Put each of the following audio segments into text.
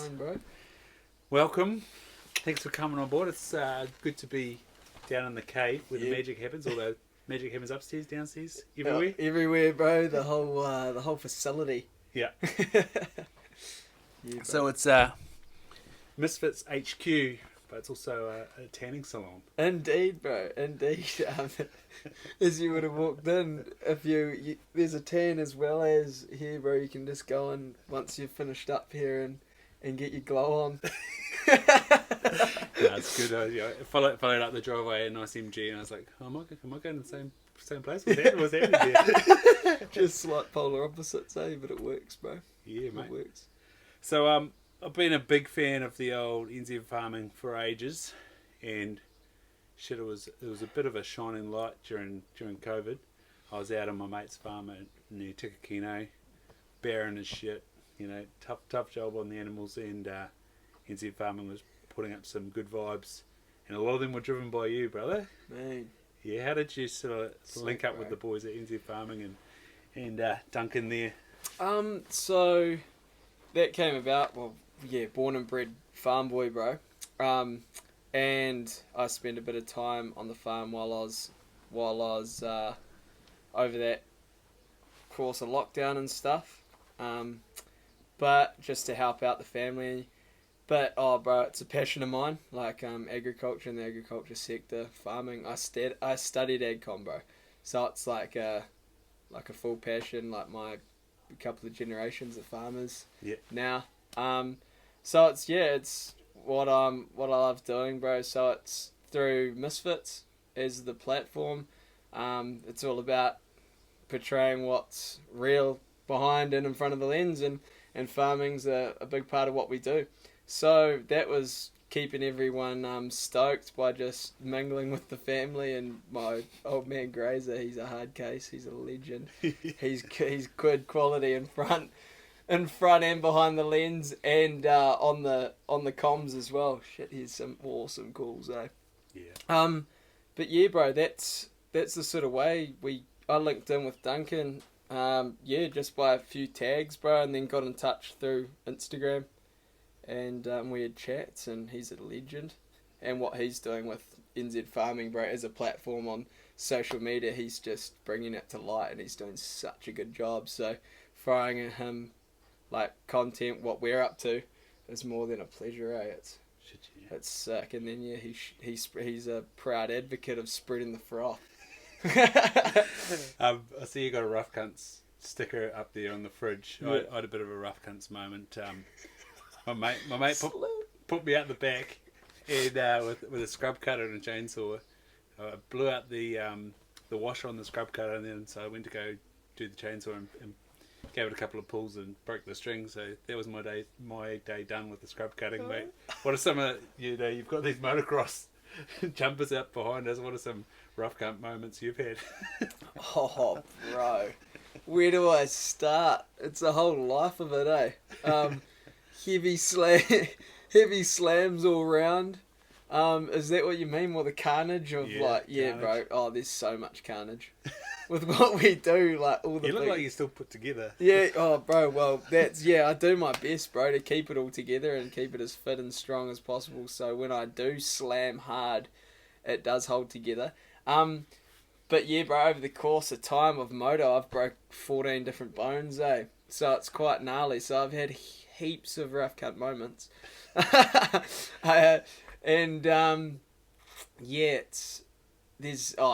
Fine, bro. Welcome. Thanks for coming on board. It's good to be down in the cave where the magic happens. Although magic happens upstairs, downstairs, everywhere. Everywhere, bro. The whole facility. Yeah. Yeah, So it's Misfits HQ, but it's also a tanning salon. indeed, bro. Indeed. As you would have walked in, if you there's a tan as well as here, bro. You can just go in once you've finished up here and get your glow on. That's good. I followed up the driveway, a nice MG, and I was like, oh, am I going to the same place? What's happening here? Just like polar opposites, eh? But it works, bro. Yeah, mate. It works. So I've been a big fan of the old NZ farming for ages, and shit, it was a bit of a shining light during COVID. I was out on my mate's farm near Tikakino, barren as shit, tough job on the animals, and NZ farming was putting up some good vibes, and a lot of them were driven by you, brother. Man. Yeah, how did you sort of link up with the boys at NZ farming and Duncan there? So that came about, born and bred farm boy, bro. And I spent a bit of time on the farm while I was over that course of lockdown and stuff. But just to help out the family. But bro, it's a passion of mine. Like agriculture and the agriculture sector, farming. I studied agcom, bro. So it's like a full passion. Like my couple of generations of farmers. Yeah. Now. So it's what I love doing, bro. So it's through Misfits as the platform. It's all about portraying what's real behind and in front of the lens, and farming's a big part of what we do. So that was keeping everyone stoked by just mingling with the family, and my old man Grazer, he's a hard case, he's a legend. he's good quality in front and behind the lens, and on the comms as well. Shit, he's some awesome calls, eh? Yeah. But yeah, bro, that's the sort of way I linked in with Duncan. Just by a few tags, bro, and then got in touch through Instagram, and we had chats, and he's a legend. And what he's doing with NZ Farming, bro, as a platform on social media, he's just bringing it to light, and he's doing such a good job. So throwing at him like content, what we're up to, is more than a pleasure, eh? It's sick. And then he's a proud advocate of spreading the froth. I see you got a Rough Cunts sticker up there on the fridge. Yeah. I had a bit of a Rough Cunts moment. My mate put me out the back, and with a scrub cutter and a chainsaw, I blew out the washer on the scrub cutter, and then so I went to go do the chainsaw and gave it a couple of pulls and broke the string. So that was my day done with the scrub cutting, mate. What are some of you've got these motocross jumpers out behind us. What are some rough cunt moments you've had? Oh, bro. Where do I start? It's a whole life of it, eh? Heavy slams all round. Is that what you mean? Well, the carnage of carnage. Bro. Oh, there's so much carnage with what we do. Like all the. You look like you're still put together. Yeah. Oh, bro. Well, I do my best, bro, to keep it all together and keep it as fit and strong as possible. So when I do slam hard, it does hold together. But yeah, bro, over the course of time of moto, I've broke 14 different bones, eh? So it's quite gnarly. So I've had heaps of rough cut moments. It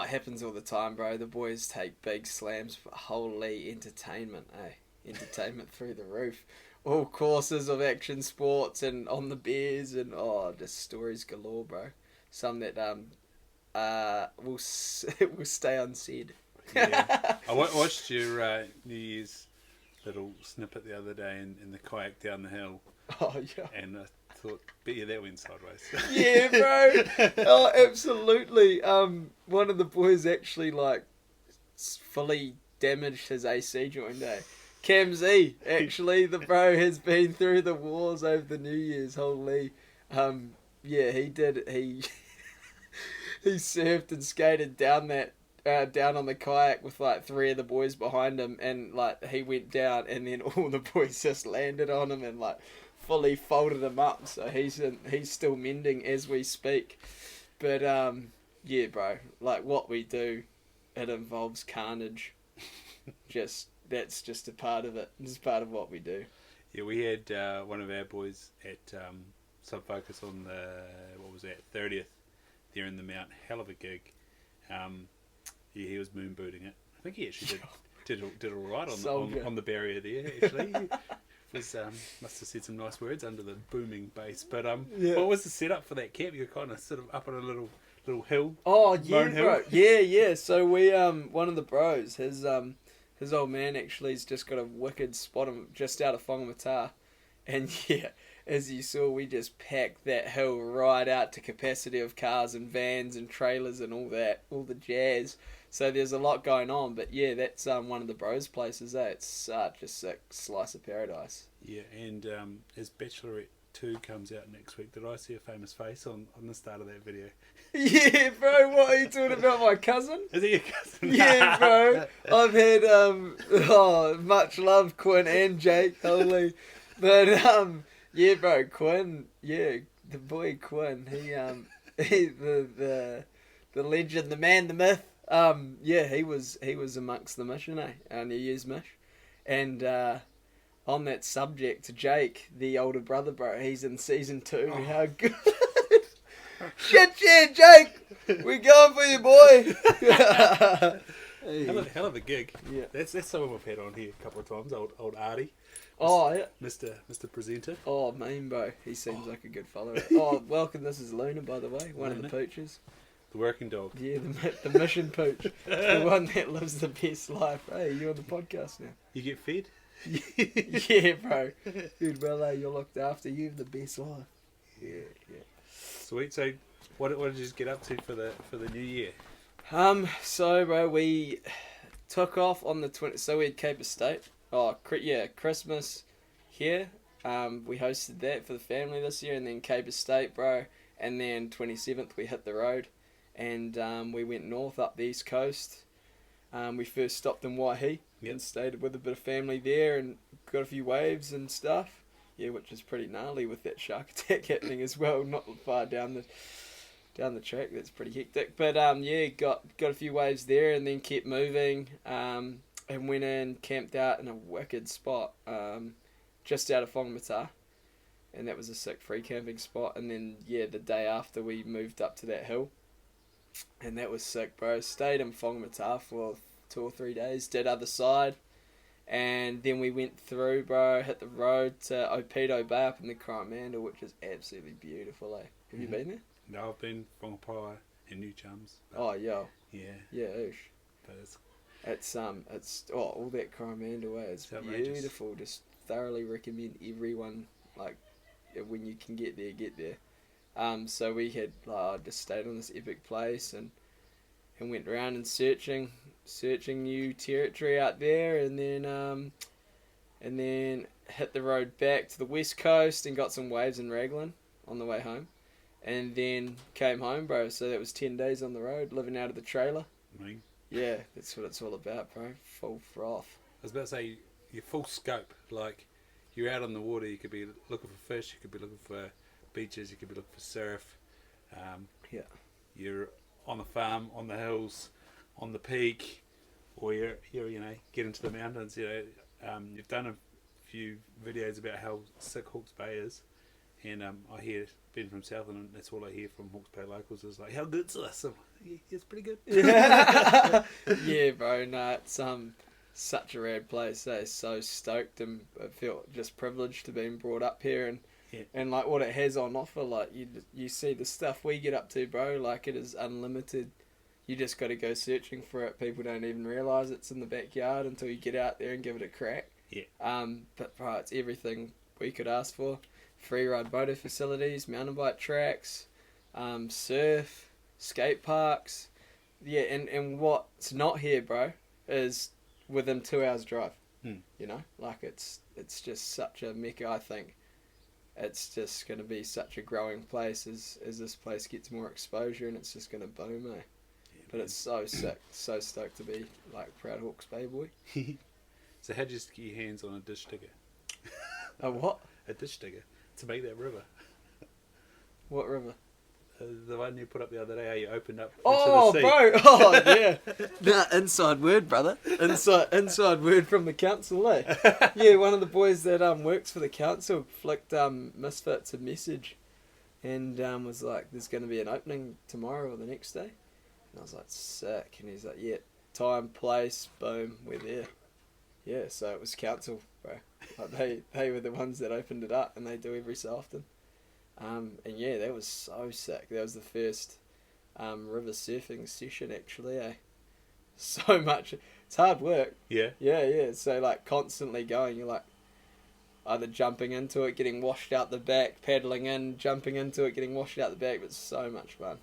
happens all the time, bro. The boys take big slams, but holy entertainment, eh? Entertainment through the roof. All courses of action sports and on the beers, and just stories galore, bro. Some that will stay unsaid. Yeah. I watched your New Year's little snippet the other day in the kayak down the hill. Oh yeah. And I thought, bet you that went sideways. Yeah, bro. Oh, absolutely. One of the boys actually fully damaged his AC joint, eh? Cam Z, actually, the bro has been through the wars over the New Year's. Holy, he did. He surfed and skated down on the kayak with like 3 of the boys behind him, and like he went down, and then all the boys just landed on him and like fully folded him up, so he's still mending as we speak. But yeah, bro, like what we do, it involves carnage. That's just a part of it. It's part of what we do. Yeah, we had one of our boys at Sub Focus on the 30th there in the Mount. Hell of a gig. Yeah, he was moon booting it. I think he actually did all right on the barrier there. Actually, was must have said some nice words under the booming bass. But what was the setup for that camp? You're kind of sort of up on a little hill. Oh yeah, bro. Hill. Yeah. So we one of the bros, his old man actually has just got a wicked spot just out of Whangamata. And yeah, as you saw, we just packed that hill right out to capacity of cars and vans and trailers and all the jazz. So there's a lot going on, but yeah, that's one of the bros' places. It's such a sick slice of paradise. Yeah, and as Bachelorette 2 comes out next week, did I see a famous face on the start of that video? Yeah, bro, what are you talking about, my cousin? Is he your cousin? Yeah, bro. I've had much love, Quinn and Jake, holy. But yeah, bro, Quinn, yeah, the boy Quinn, he the legend, the man, the myth. Yeah, he was amongst the mission, New Year's Mish. And on that subject, Jake, the older brother, bro, he's in season 2. Oh. How good! Shit, yeah, Jake, we going for you, boy. Hey. Hell of a gig. Yeah, that's someone we've had on here a couple of times. Old Artie. Oh yeah, Mr. Presenter. Oh man, bro, he seems like a good follower. Oh, welcome. This is Luna, by the way, one of the pooches. The working dog. Yeah, the mission pooch. The one that lives the best life. Hey, you're on the podcast now. You get fed? Yeah, bro. Dude, well, you're looked after. You have the best life. Yeah. Sweet. So, what did you just get up to for the new year? So, bro, we took off on the 20th. So we had Cape Estate. Oh, yeah, Christmas here. We hosted that for the family this year, and then Cape Estate, bro. And then 27th, we hit the road. And we went north up the east coast. We first stopped in Waihi and stayed with a bit of family there and got a few waves and stuff. Yeah, which is pretty gnarly with that shark attack happening as well, not far down the track. That's pretty hectic. But yeah, got a few waves there and then kept moving. And went in, camped out in a wicked spot just out of Whangamata. And that was a sick free camping spot. And then, yeah, the day after we moved up to that hill. And that was sick, bro. Stayed in Whangamata for 2 or 3 days. Did other side. And then we went through, bro. Hit the road to Opedo Bay up in the Coromandel, which is absolutely beautiful, eh? Have you been there? No, I've been Whangapai and New Chums. Oh, yo. Yeah. Yeah, oosh. But it's all that Coromandel, eh? It's beautiful. Just thoroughly recommend everyone, like, when you can get there. So we had just stayed on this epic place and went around and searching new territory out there, and then hit the road back to the west coast and got some waves in Raglan on the way home, and then came home, bro. So that was 10 days on the road, living out of the trailer. Yeah, that's what it's all about, bro. Full froth. I was about to say, you're full scope. Like, you're out on the water, you could be looking for fish, you could be looking for beaches, you could be looking for surf. Yeah. You're on the farm, on the hills, on the peak, or you're get into the mountains. You've done a few videos about how sick Hawke's Bay is, and I hear, being from Southland, and that's all I hear from Hawke's Bay locals is like, how good's this? It's pretty good. Yeah, bro. No, it's such a rad place. Eh? So stoked, and I feel just privileged to being brought up here and like what it has on offer. Like you see the stuff we get up to, bro. Like it is unlimited. You just got to go searching for it. People don't even realise it's in the backyard until you get out there and give it a crack. Yeah. But bro, it's everything we could ask for. Free ride motor facilities, mountain bike tracks, surf, skate parks. Yeah, and what's not here, bro, is within 2 hours drive. You know, like it's just such a mecca. I think it's just going to be such a growing place as this place gets more exposure, and it's just going to boom, eh? Yeah, but it's so sick, so stoked to be like proud Hawke's Bay boy. So how'd you just get your hands on a dish digger? A what? A dish digger. to make that river? What river? The one you put up the other day, how you opened up Oh, into the sea. bro! Oh, yeah. Nah, inside word, brother. Inside word from the council, eh? Yeah, one of the boys that works for the council flicked Misfits a message, and was like, "There's going to be an opening tomorrow or the next day." And I was like, "Sick!" And he's like, "Yeah, time, place, boom, we're there." Yeah, so it was council, bro. Like they were the ones that opened it up, and they do every so often. And yeah, that was so sick. That was the first river surfing session, actually, eh? So much. It's hard work. Yeah. Yeah. So, like, constantly going. You're, like, either jumping into it, getting washed out the back, paddling in, jumping into it, getting washed out the back. But it's so much fun.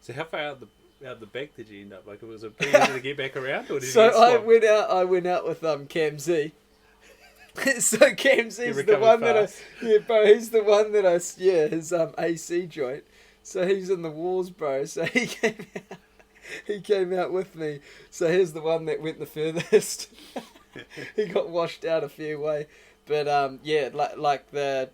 So how far out the back did you end up? Like, was it pretty easy to get back around, or did So you get swamped? I went out with Cam Z. So Cam Z's the recovered one fast. he's the one that his AC joint. So he's in the walls, bro. So he came out with me. So here's the one that went the furthest. He got washed out a fair way, but yeah, like the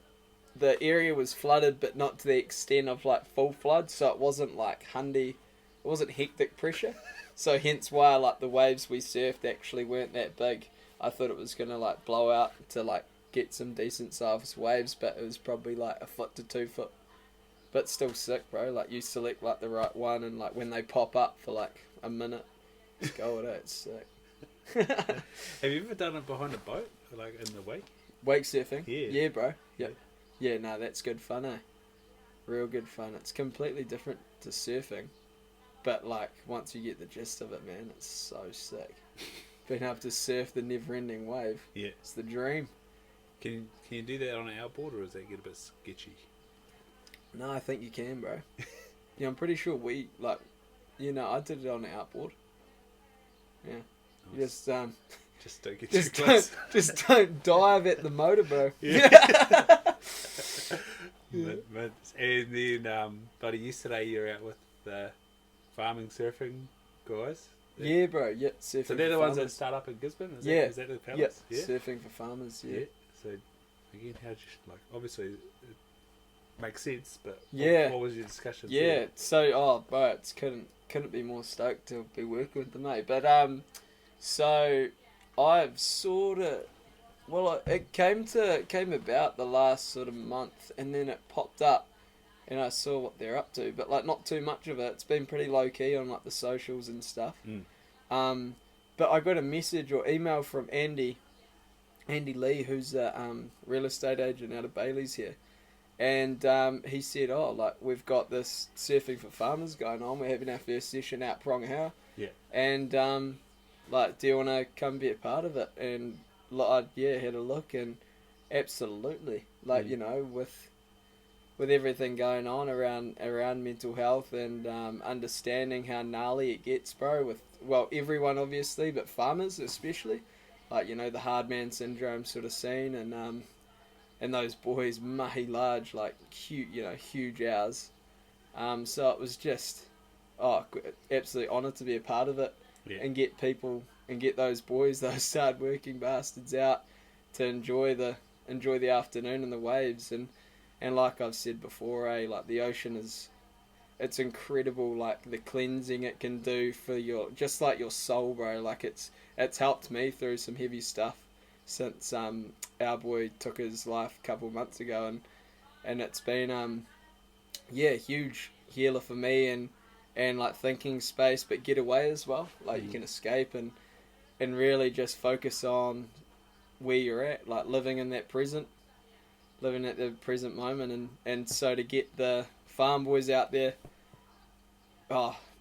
area was flooded, but not to the extent of like full flood. So it wasn't like it wasn't hectic pressure. So hence why like the waves we surfed actually weren't that big. I thought it was going to like blow out to like get some decent sized waves, but it was probably like 1 foot to 2 foot. But still sick, bro. Like you select like the right one, and like when they pop up for like a minute, just go with it. It's sick. Have you ever done it behind a boat, like in the wake? Wake surfing? Yeah. Yeah, bro. Yep. Yeah, no, that's good fun, eh? Real good fun. It's completely different to surfing, but like once you get the gist of it, man, it's so sick. Being able to surf the never-ending wave. Yeah. It's the dream. Can you do that on an outboard, or does that get a bit sketchy? No, I think you can, bro. Yeah, I'm pretty sure I did it on an outboard. Yeah. You Nice. Just don't get too close. Just don't dive at the motor, bro. Yeah. Yeah. And then, buddy, yesterday you were out with the farming surfing guys. Yeah, bro. Yeah, surfing. So they're the for ones that farmers. start up in Gisborne? Is that the Yeah, fellas? Yeah. surfing for farmers. Yeah. So, again, how did you, like, obviously it makes sense, but Yeah. what was your discussion? Yeah. So, bro, it's couldn't be more stoked to be working with them, mate. But so I've sort of, well, it came about the last sort of month, and then it popped up, and I saw what they're up to, but like not too much of it. It's been pretty low key on like the socials and stuff. But I got a message or email from Andy Lee, who's a real estate agent out of Bailey's here, and he said, "Oh, like we've got this surfing for farmers going on. We're having our first session out Pronghow, and like, do you want to come be a part of it?" And like, had a look, and absolutely, like you know, with everything going on around mental health and understanding how gnarly it gets, bro, with, well, everyone obviously, but farmers especially, like, you know, the hard man syndrome sort of scene, and those boys mahi large, like huge hours. So it was just absolutely honoured to be a part of it, and get people and get those boys, those hard working bastards, out to enjoy the afternoon and the waves. And like I've said before, like the ocean it's incredible, like the cleansing it can do for your soul, bro. Like it's helped me through some heavy stuff since our boy took his life a couple of months ago, and it's been huge healer for me, and like thinking space, but get away as well. Like you can escape and really just focus on where you're at, like living at the present moment, and so to get the farm boys out there,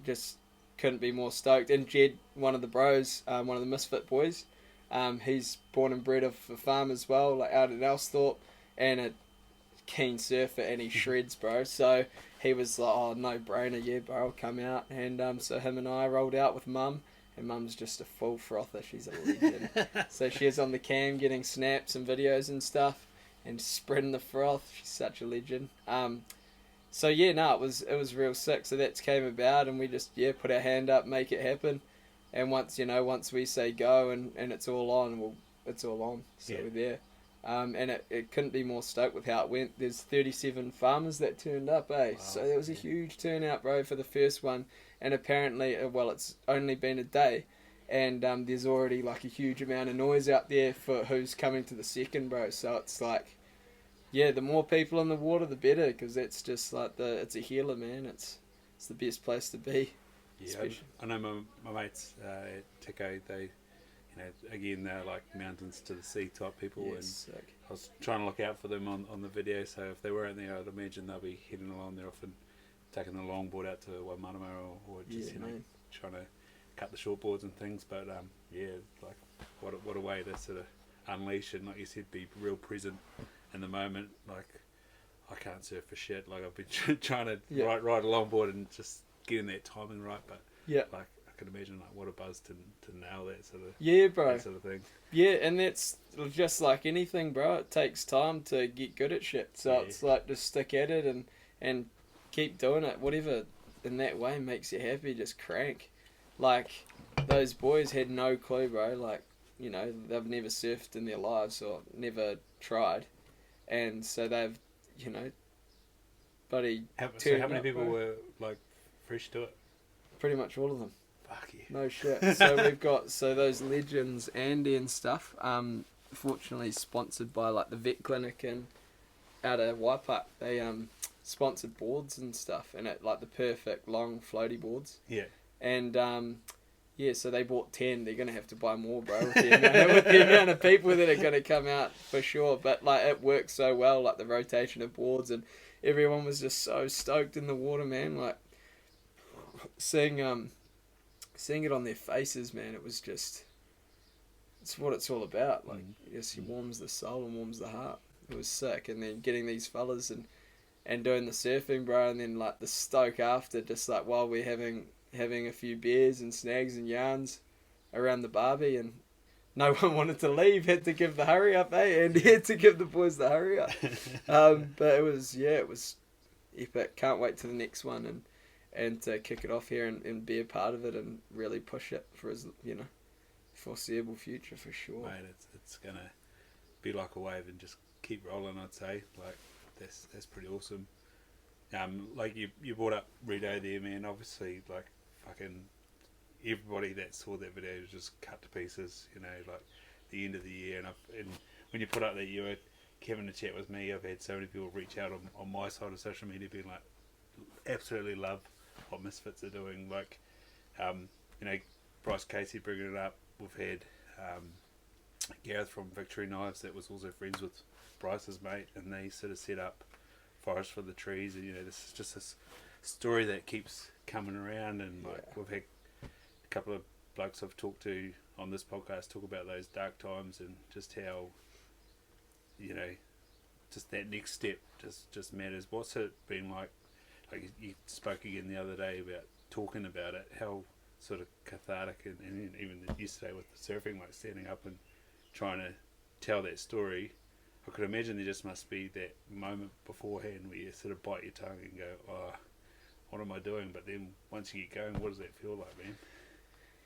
just couldn't be more stoked. And Jed, one of the bros, one of the Misfit boys, he's born and bred for farm as well, like out at Elsthorpe, and a keen surfer, and he shreds, bro. So he was like, "Oh, no brainer, yeah, bro, I'll come out." And so him and I rolled out with Mum. And Mum's just a full frother. She's a legend. So she was on the cam getting snaps and videos and stuff, and spreading the froth. She's such a legend. So yeah, no, it was real sick. So that came about, and we just put our hand up, make it happen. And once we say go, and it's all on, it's all on. So we're there. And it couldn't be more stoked with how it went. There's 37 farmers that turned up, eh? Wow. So there was a huge turnout, bro, for the first one. And apparently, well, it's only been a day, and there's already like a huge amount of noise out there for who's coming to the second, bro. So it's like, yeah, the more people in the water, the better, because it's just like it's a healer, man. It's the best place to be. Yeah, I know my mates at Tico, they, again, they're like mountains to the sea type people, and sick. I was trying to look out for them on the video, so if they weren't there, I'd imagine they'll be heading along there often, taking the longboard out to Waimanama or just, trying to cut the shortboards and things, but like, what a way to sort of unleash and, like you said, be real present in the moment. Like, I can't surf for shit, like I've been trying to ride a longboard and just getting that timing right, but like, I can imagine like what a buzz to nail that sort of bro, that sort of thing. Yeah, and that's just like anything, bro. It takes time to get good at shit. So it's like just stick at it and keep doing it. Whatever in that way makes you happy, just crank. Like, those boys had no clue, bro. Like, they've never surfed in their lives or never tried, and so they've, buddy. So how many people were like fresh to it? Pretty much all of them. Fuck yeah. No shit. So we've got those Legends Andy and stuff. Fortunately sponsored by like the vet clinic and out of Waipak. They sponsored boards and stuff, and it like the perfect long floaty boards. Yeah. And so they bought 10. They're gonna have to buy more, bro, with the amount of people that are gonna come out for sure. But like, it works so well, like the rotation of boards, and everyone was just so stoked in the water, man. Like, seeing it on their faces, man, it was just, it's what it's all about. Like, yes, he warms the soul and warms the heart. It was sick. And then getting these fellas and doing the surfing, bro, and then like the stoke after, just like while we're having a few beers and snags and yarns around the barbie, and no one wanted to leave, had to give the hurry up, and he had to give the boys the hurry up. But it was epic. Can't wait to the next one and to kick it off here and be a part of it and really push it for his, foreseeable future for sure. Mate, it's gonna be like a wave and just keep rolling, I'd say. Like, that's pretty awesome. Like you brought up Rideau there, man. Obviously, like, fucking everybody that saw that video was just cut to pieces. Like the end of the year, and when you put up that you were having a chat with me, I've had so many people reach out on my side of social media, being like, absolutely love what Misfits are doing. Like, Bryce Casey bringing it up. We've had Gareth from Victory Knives that was also friends with Bryce's mate, and they sort of set up Forest for the Trees, and this is just this story that keeps coming around, and like, we've had a couple of blokes I've talked to on this podcast talk about those dark times and just how just that next step just matters. What's it been like you spoke again the other day about talking about it, how sort of cathartic, and even yesterday with the surfing, like standing up and trying to tell that story. I could imagine there just must be that moment beforehand where you sort of bite your tongue and go, oh, what am I doing? But then once you get going, what does that feel like, man?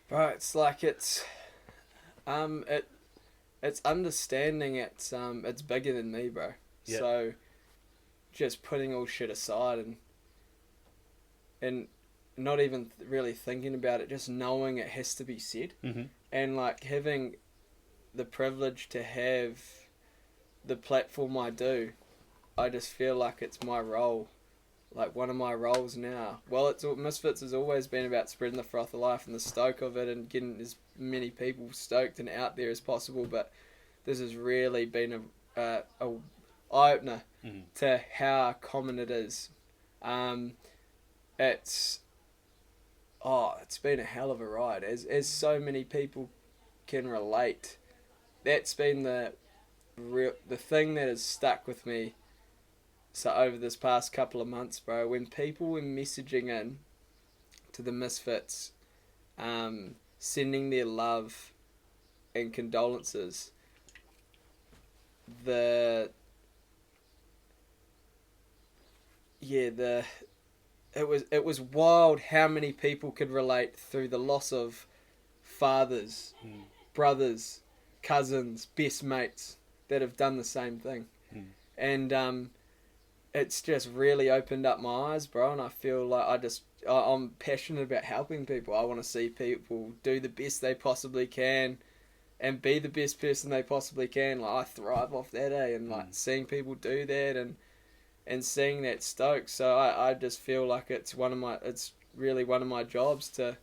Bro, it's like it's understanding it's bigger than me, bro. Yep. So just putting all shit aside and not even really thinking about it, just knowing it has to be said. Mm-hmm. And like having the privilege to have the platform I do, I just feel like it's my role, like one of my roles now. Well, Misfits has always been about spreading the froth of life and the stoke of it and getting as many people stoked and out there as possible, but this has really been a eye-opener to how common it is. It's been a hell of a ride, as so many people can relate. That's been the thing that has stuck with me. So over this past couple of months, bro, when people were messaging in to the Misfits, sending their love and condolences, it was wild how many people could relate through the loss of fathers, brothers, cousins, best mates. that have done the same thing. Mm. And it's just really opened up my eyes, bro, and I feel like I'm passionate about helping people. I want to see people do the best they possibly can and be the best person they possibly can. Like, I thrive off that, and like seeing people do that and seeing that stoke. So I just feel like it's really one of my jobs to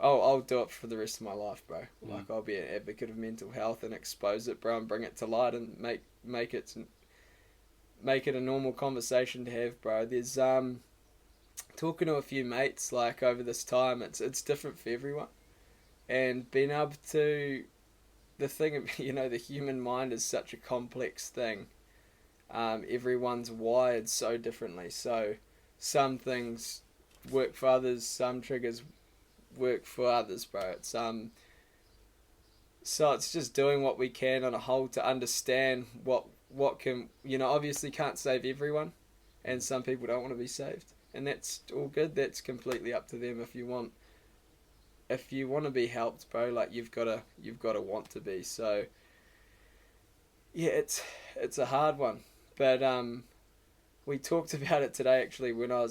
I'll do it for the rest of my life, bro. Like, I'll be an advocate of mental health and expose it, bro, and bring it to light and make it a normal conversation to have, bro. There's talking to a few mates like over this time, it's different for everyone, and being able to, the thing, the human mind is such a complex thing. Everyone's wired so differently, so some things work for others, some triggers work for others, bro. So it's just doing what we can on a whole to understand what can, obviously can't save everyone, and some people don't want to be saved, and that's all good. That's completely up to them. If you want to be helped, bro, like you've got to want to be. So yeah, it's a hard one, but we talked about it today actually when I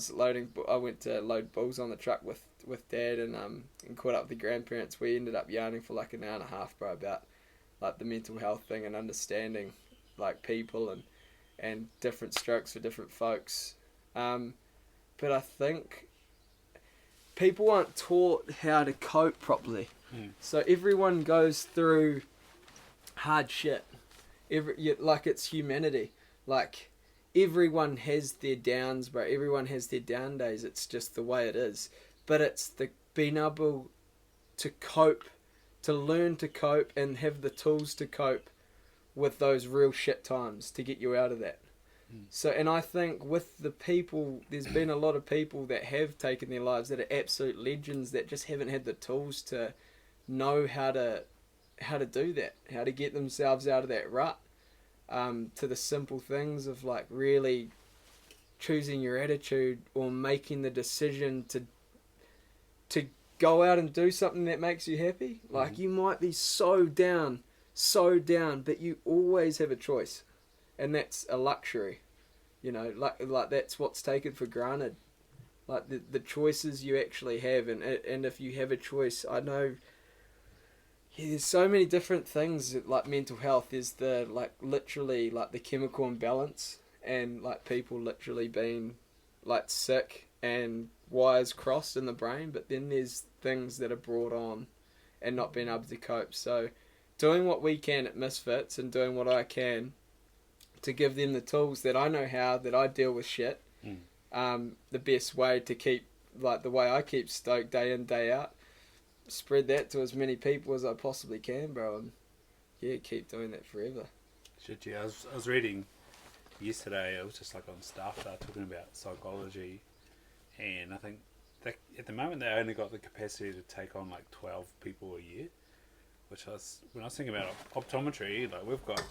went to load bulls on the truck with Dad and caught up with the grandparents. We ended up yarning for like an hour and a half, bro, about like the mental health thing and understanding like people and different strokes for different folks. But I think people aren't taught how to cope properly. So everyone goes through hard shit. Like, it's humanity. Like, everyone has their downs, bro. Everyone has their down days. It's just the way it is. But it's being able to cope, to learn to cope and have the tools to cope with those real shit times to get you out of that. So, and I think with the people, there's been a lot of people that have taken their lives that are absolute legends that just haven't had the tools to know how to do that, how to get themselves out of that rut, to the simple things of like really choosing your attitude or making the decision to go out and do something that makes you happy. Like, you might be so down, but you always have a choice, and that's a luxury, like that's what's taken for granted, like the choices you actually have, and if you have a choice, I know, there's so many different things like mental health. There's literally the chemical imbalance, and like people literally being like sick and wires crossed in the brain, but then there's things that are brought on and not being able to cope. So doing what we can at Misfits and doing what I can to give them the tools that I know that I deal with shit, the best way to keep, like the way I keep stoked day in, day out, spread that to as many people as I possibly can, bro, and yeah, keep doing that forever. Shit, yeah, I was reading yesterday, it was just like on Staff talking about psychology, and I think that at the moment they only got the capacity to take on like 12 people a year, when I was thinking about optometry, like we've got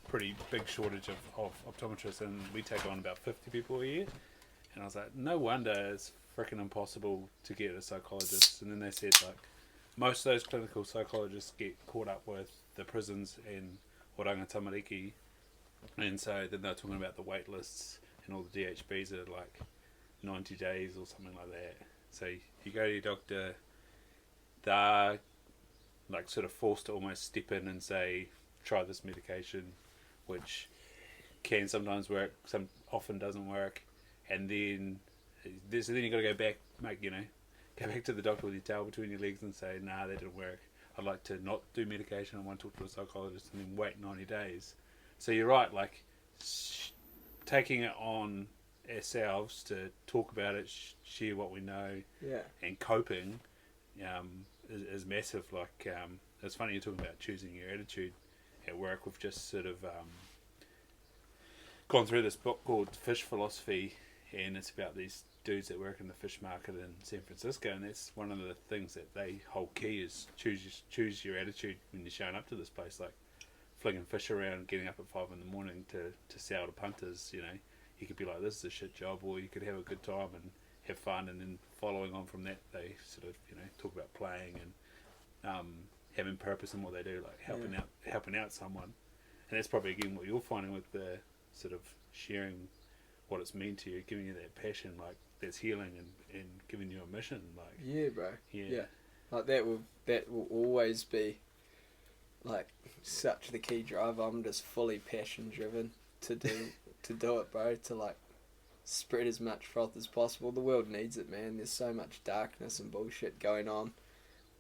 pretty big shortage of optometrists, and we take on about 50 people a year, and I was like, no wonder it's freaking impossible to get a psychologist. And then they said like most of those clinical psychologists get caught up with the prisons and oranga tamariki, and so then they're talking about the wait lists and all the DHBs are like 90 days or something like that. So you go to your doctor, they're like sort of forced to almost step in and say, try this medication, which can sometimes work, often doesn't work, and then you got to go back, go back to the doctor with your tail between your legs and say, nah, that didn't work. I'd like to not do medication. I want to talk to a psychologist, and then wait 90 days. So you're right, like taking it on ourselves to talk about it, share what we know, and coping is massive. Like it's funny you're talking about choosing your attitude at work. We've just sort of gone through this book called Fish Philosophy, and it's about these dudes that work in the fish market in San Francisco, and that's one of the things that they hold key is choose your attitude when you're showing up to this place, like flinging fish around, getting up at 5 a.m. to sell to punters. You could be like, this is a shit job, or you could have a good time and have fun, and then following on from that, they sort of talk about playing and having purpose in what they do, like helping out someone. that's probably again what you're finding with the sort of sharing what it's meant to you, giving you that passion, like that's healing and giving you a mission, like Yeah, bro. yeah. Like that will always be like such the key driver. I'm just fully passion driven to do it, bro. To like spread as much froth as possible. The world needs it, man. There's so much darkness and bullshit going on.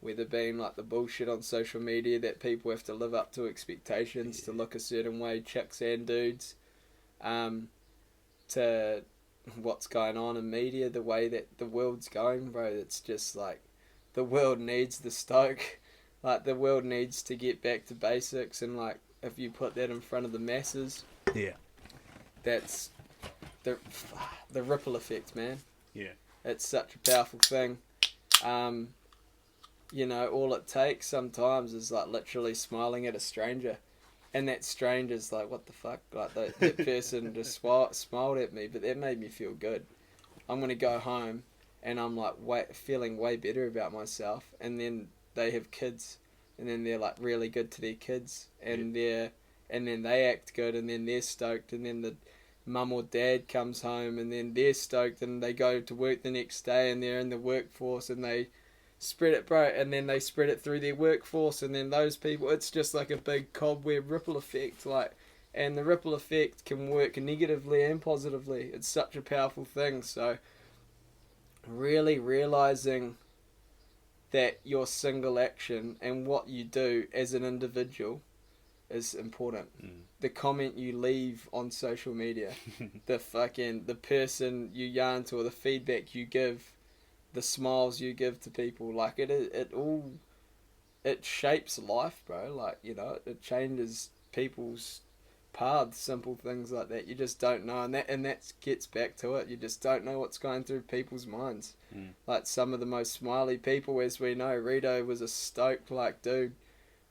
Whether being like the bullshit on social media that people have to live up to expectations to look a certain way, chicks and dudes, to what's going on in media, the way that the world's going, bro. It's just like the world needs the stoke. Like the world needs to get back to basics, and like if you put that in front of the masses, that's the ripple effect, man. Yeah, it's such a powerful thing. You know, all it takes sometimes is like literally smiling at a stranger, and that stranger's like, what the fuck, like that person just smiled at me, but that made me feel good. I'm gonna go home and I'm like feeling way better about myself, and then they have kids, and then they're like really good to their kids, and then they act good, and then they're stoked, and then the mum or dad comes home, and then they're stoked, and they go to work the next day, and they're in the workforce, and they spread it, bro, and then they spread it through their workforce, and then those people, it's just like a big cobweb ripple effect, like, and the ripple effect can work negatively and positively. It's such a powerful thing. So really realizing that your single action and what you do as an individual is important. The comment you leave on social media, the person you yarn to, or the feedback you give, the smiles you give to people, like it shapes life, bro. Like, you know, it changes people's paths, simple things like that. You just don't know, and that gets back to it. You just don't know what's going through people's minds. Like some of the most smiley people, as we know, Rito was a stoked like dude,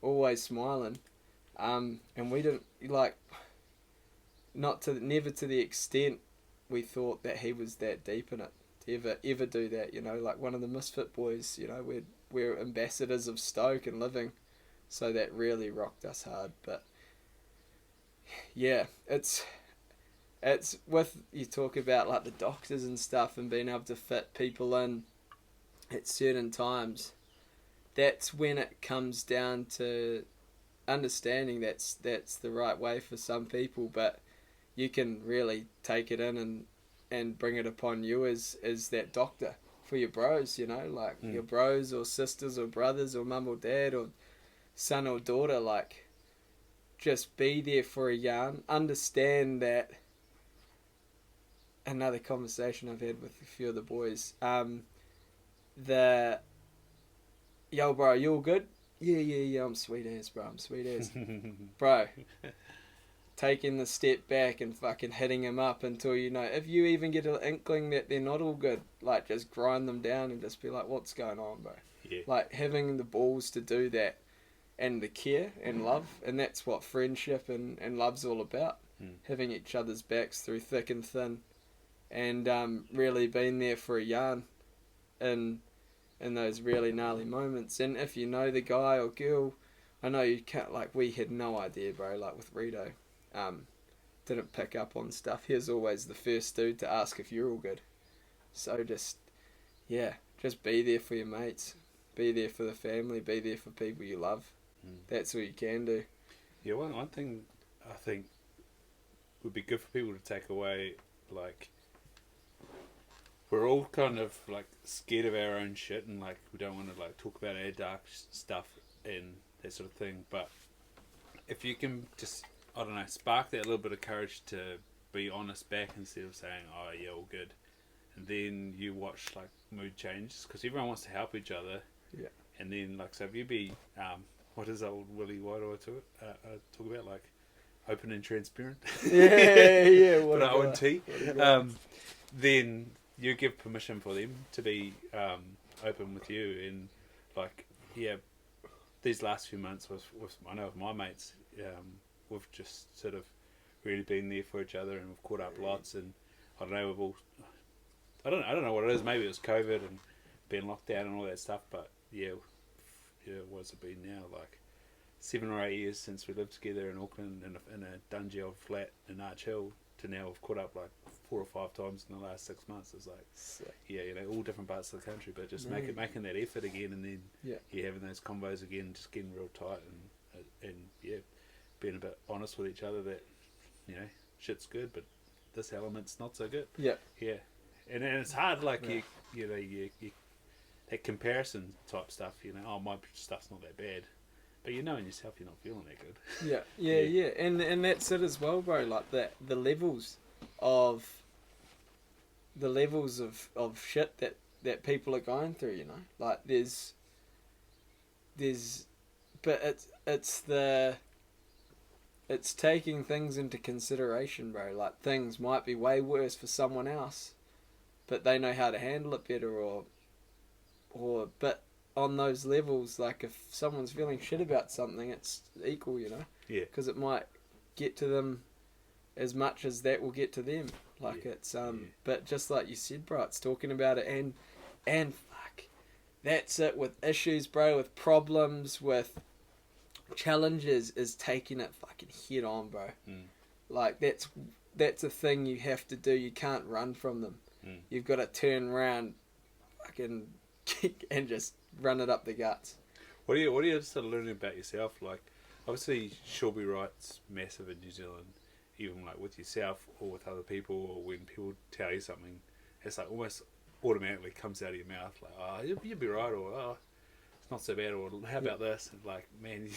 always smiling. And we didn't like, never to the extent we thought that he was that deep in it to ever do that. You know, like one of the Misfit boys. You know, we're ambassadors of Stoke and living, so that really rocked us hard. But yeah, it's with, you talk about like the doctors and stuff and being able to fit people in at certain times. That's when it comes down to understanding that's the right way for some people, but you can really take it in and bring it upon you as that doctor for your bros, you know, like your bros or sisters or brothers or mum or dad or son or daughter. Like, just be there for a yarn. Understand that. Another conversation I've had with a few of the boys, yo bro, you all good? Yeah, I'm sweet as, bro. I'm sweet as. Bro, taking the step back and fucking hitting him up until, you know, if you even get an inkling that they're not all good, like, just grind them down and just be like, what's going on, bro? Yeah. Like, having the balls to do that, and the care and love, and that's what friendship and love's all about. Having each other's backs through thick and thin, and really being there for a yarn in those really gnarly moments. And if you know the guy or girl, I know you can't, like, we had no idea, bro, like with Rito, didn't pick up on stuff. He was always the first dude to ask if you're all good. So just be there for your mates, be there for the family, be there for people you love. That's what you can do. Yeah, one thing I think would be good for people to take away, like, we're all kind of like scared of our own shit, and like we don't want to like talk about our dark stuff and that sort of thing. But if you can just, I don't know, spark that little bit of courage to be honest back instead of saying, oh yeah, all good, and then you watch like mood changes, because everyone wants to help each other. Yeah. And then like, so if you be what is old Willie White talk about, like open and transparent? Yeah. But O&T. Then you give permission for them to be open with you, and like, yeah, these last few months with I know with my mates, we've just sort of really been there for each other, and we've caught up lots, and I don't know, we've all, I don't know what it is, maybe it was COVID and being locked down and all that stuff, but yeah, what's it been now, like 7 or 8 years since we lived together in Auckland in a dungy old flat in Arch Hill to now we've caught up like 4 or 5 times in the last 6 months. It's like, Sick. yeah, all different parts of the country, but just making that effort again, and then having those combos again, just getting real tight and being a bit honest with each other that shit's good, but this element's not so good. Yeah, and it's hard, like you that comparison type stuff. Oh, my stuff's not that bad. But in yourself, you're not feeling that good. Yeah. And that's it as well, bro. Like the levels of shit that people are going through, Like but it's taking things into consideration, bro. Like things might be way worse for someone else, but they know how to handle it better, but on those levels, like if someone's feeling shit about something, it's equal, Yeah. Because it might get to them as much as that will get to them. Like it's but just like you said, bro, it's talking about it and fuck, that's it with issues, bro, with problems, with challenges, is taking it fucking head on, bro. Like that's a thing you have to do. You can't run from them. You've got to turn around, fucking kick and just run it up the guts. What are you sort of learning about yourself? Like, obviously, Shoreby Right's massive in New Zealand, even like with yourself or with other people, or when people tell you something, it's like almost automatically comes out of your mouth, like, oh, you'll be right, or oh, it's not so bad, or how about this? And like, man,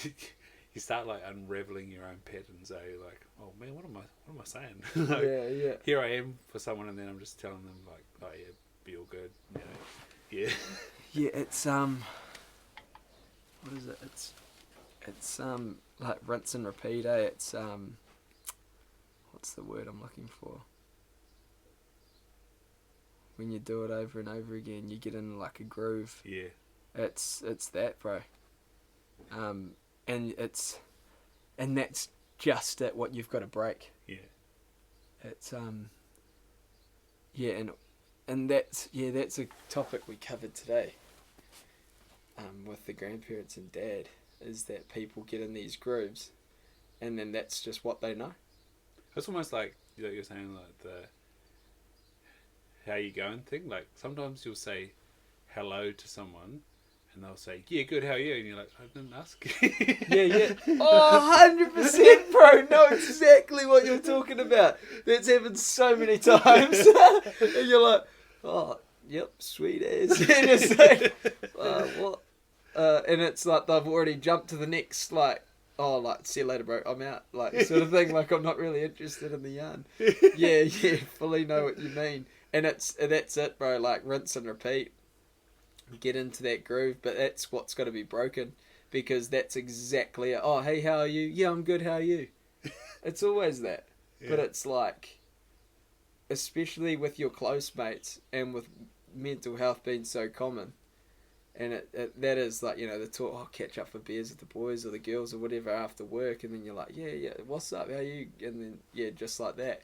you start like unraveling your own patterns. You're like, oh man, what am I saying? Like, here I am for someone, and then I'm just telling them like, oh yeah, be all good, Yeah. Yeah, it's what is it? It's like rinse and repeat, It's what's the word I'm looking for? When you do it over and over again, you get in like a groove. Yeah. It's that, bro. And that's just it, what you've got to break. Yeah. It's and that's a topic we covered today. With the grandparents and dad, is that people get in these grooves, and then that's just what they know. It's almost like you're saying, like the how you going thing. Like sometimes you'll say hello to someone, and they'll say, "Yeah, good. How are you?" And you're like, "I didn't ask." Yeah. Oh, 100%, bro. Know exactly what you're talking about. That's happened so many times, and you're like, "Oh, yep, sweet as." And it's like, what? And it's like they've already jumped to the next, like, oh, like, see you later, bro, I'm out, like, sort of thing. Like, I'm not really interested in the yarn. Yeah, fully know what you mean. And that's it, bro. Like, rinse and repeat. Get into that groove, but that's what's got to be broken, because that's exactly it. Oh, hey, how are you? Yeah, I'm good. How are you? It's always that. Yeah. But it's like, especially with your close mates and with mental health being so common, and that is like, the talk, oh, catch up for beers with the boys or the girls or whatever after work, and then you're like, yeah, what's up, how are you? And then, just like that.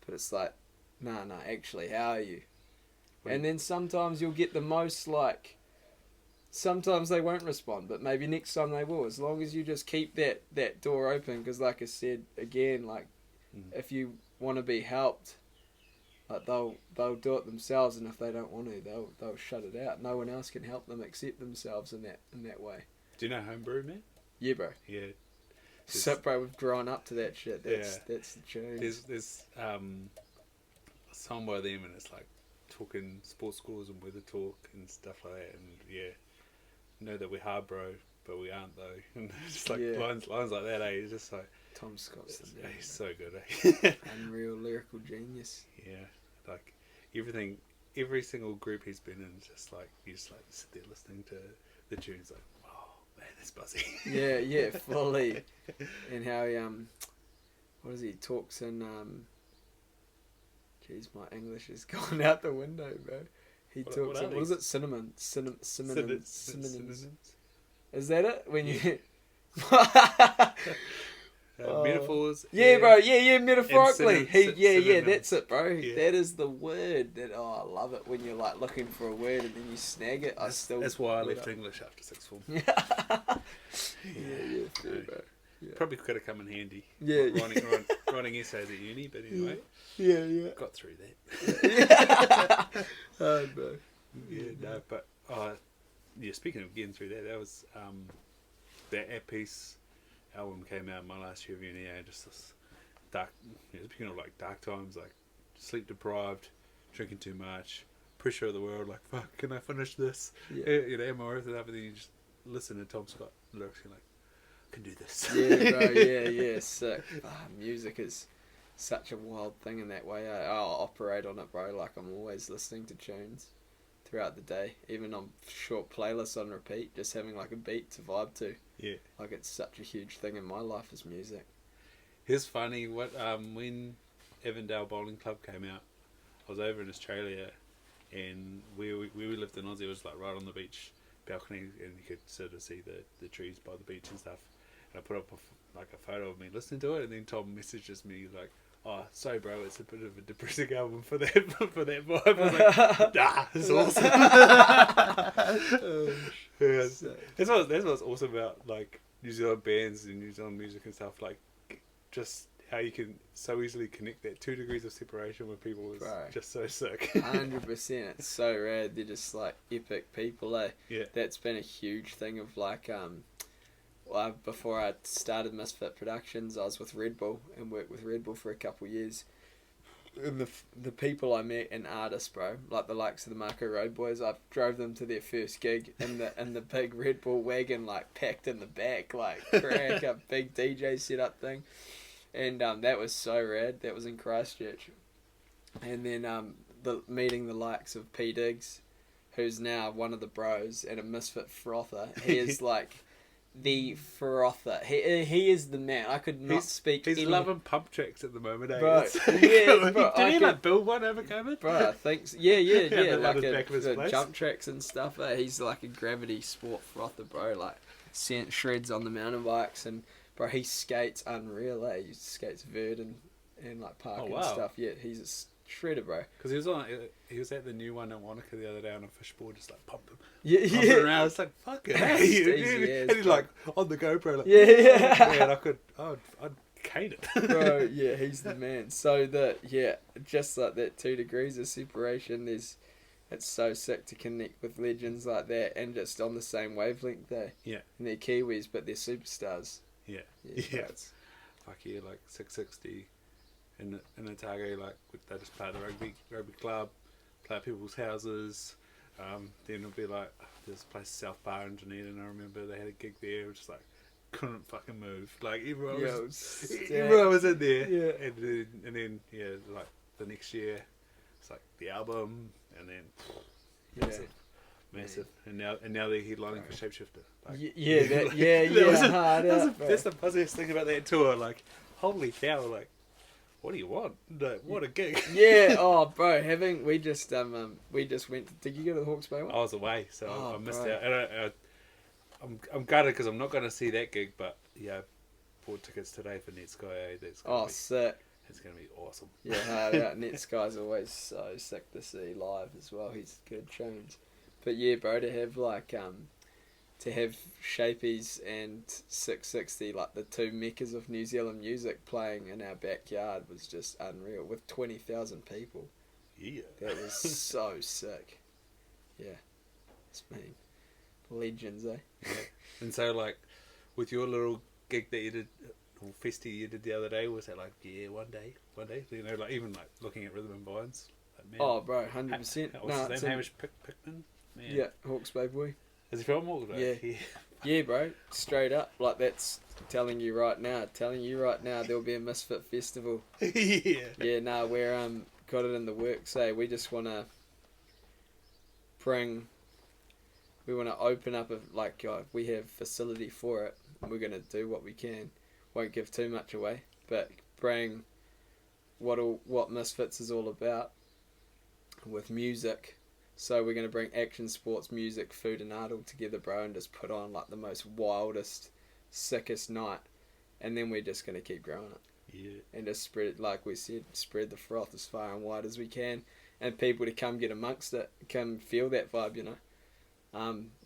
But it's like, nah, actually, how are you? And then sometimes you'll get the most, like, sometimes they won't respond, but maybe next time they will, as long as you just keep that door open, because like I said, again, like, if you want to be helped, like, they'll do it themselves, and if they don't want to, they'll shut it out. No one else can help them except themselves in that way. Do you know homebrew, man? Yeah, bro. Yeah. So, bro, we've grown up to that shit. That's the tune. There's a song by them, and it's like talking sports scores and weather talk and stuff like that, and know that we're hard, bro, but we aren't though. And just like lines like that, It's just like Tom Scott's he's so good, Unreal lyrical genius. Yeah, like every single group he's been in, just like you just like sit there listening to the tunes, like, oh man, that's buzzy. Yeah, fully. And how he what is he talks in jeez, my English has gone out the window, bro. He talks in, what is it? Synonyms. Is that it? When you Metaphors. Yeah, bro. Yeah, metaphorically. Synonyms. That's it, bro. Yeah. That is the word. I love it when you're like looking for a word and then you snag it. That's why I left English after sixth form. Yeah, fair, bro. Yeah. Probably could have come in handy. Yeah. Writing essays at uni, but anyway. Yeah. Got through that. Oh, bro. Yeah, no, but speaking of getting through that was that At Peace album came out in my last year of uni. Just this dark, speaking of like dark times, like sleep deprived, drinking too much, pressure of the world. Like, fuck, can I finish this? Yeah. Am I worth it? And then you just listen to Tom Scott lyrics, you're like, I can do this. Yeah, bro. Yeah. Sick. Music is such a wild thing in that way. I'll operate on it, bro. Like, I'm always listening to tunes throughout the day, even on short playlists on repeat, just having like a beat to vibe to. Yeah. Like, it's such a huge thing in my life is music. Here's funny, when Avondale Bowling Club came out, I was over in Australia, and where we lived in Aussie, it was like right on the beach balcony, and you could sort of see the trees by the beach and stuff. And I put up a photo of me listening to it, and then Tom messages me like, "Oh, sorry, bro, it's a bit of a depressing album for that vibe." I was like, "Nah, it's awesome." That's what's awesome about like New Zealand bands and New Zealand music and stuff. Like, just how you can so easily connect that 2 degrees of separation with people is just so sick. 100%. It's so rad. They're just like epic people, eh? Yeah. That's been a huge thing of like before I started Misfit Productions, I was with Red Bull and worked with Red Bull for a couple of years. And the people I met and artists, bro, like the likes of the Marco Road Boys, I drove them to their first gig in the big Red Bull wagon, like packed in the back, like crack a big DJ setup thing. And that was so rad. That was in Christchurch. And then meeting the likes of P Diggs, who's now one of the bros and a Misfit frother. He is like the frother. He is the man. I could not speak. He's loving pump tracks at the moment, eh? Bro, yeah, bro. Did he like build one over COVID? Bro, I think so. Yeah. Like the jump tracks and stuff. He's like a gravity sport frother, bro. Like shreds on the mountain bikes, and bro, he skates unreal. He skates vert and like park and stuff. Yeah, he's a shredder, bro. Because he was at the new one in Wanaka the other day on a fishboard, just like pumping. Yeah. Around. It's like, fuck it. And he's like on the GoPro, like, yeah. I'd cane it. Bro, yeah, he's the man. So just like that 2 degrees of separation, it's so sick to connect with legends like that and just on the same wavelength there. Yeah. And they're Kiwis, but they're superstars. Yeah. Fuck yeah, like 660 in Otago, like they just play at the rugby club, play at people's houses. Then it'll be like there's a place South Bar in Dunedin, I remember they had a gig there. It was just like couldn't fucking move. Like everyone was in there. Yeah. And then like the next year it's like the album and then massive. And now they're headlining for Shapeshifter. Like, that's the funniest thing about that tour. Like, holy cow! Like, what do you want? Like, what a gig! Yeah. Oh, bro. We just went. Did you go to the Hawke's Bay one? I was away, so I missed out. And I'm gutted because I'm not going to see that gig. But yeah, I bought tickets today for Netsky. Sick. It's going to be awesome. Yeah, Netsky's always so sick to see live as well. He's good tunes. But yeah, bro, to have Shapies and 660, like the two meccas of New Zealand music playing in our backyard was just unreal with 20,000 people. Yeah. That was so sick. Yeah. It's been legends, eh? Yeah. And so, like, with your little gig that you did, or festy you did the other day, was that like, one day? You know, like, even like looking at Rhythm and Vines? Like, man, oh, bro, 100%. What's his name? Hamish Pickman? Man. Yeah, Hawke's Bay boy. Is he from Hawke's Bay? Yeah, bro. Straight up. Like, that's telling you right now, there'll be a Misfit Festival. Yeah. Yeah, no, we're got it in the works, eh? We just want to open up, we have facility for it. And we're going to do what we can. Won't give too much away, but bring what Misfits is all about with music. So we're going to bring action, sports, music, food and art all together, bro, and just put on like the most wildest, sickest night. and then we're just going to keep growing it. Yeah. And just spread, like we said, spread the froth as far and wide as we can, and people to come get amongst it, come feel that vibe, you know.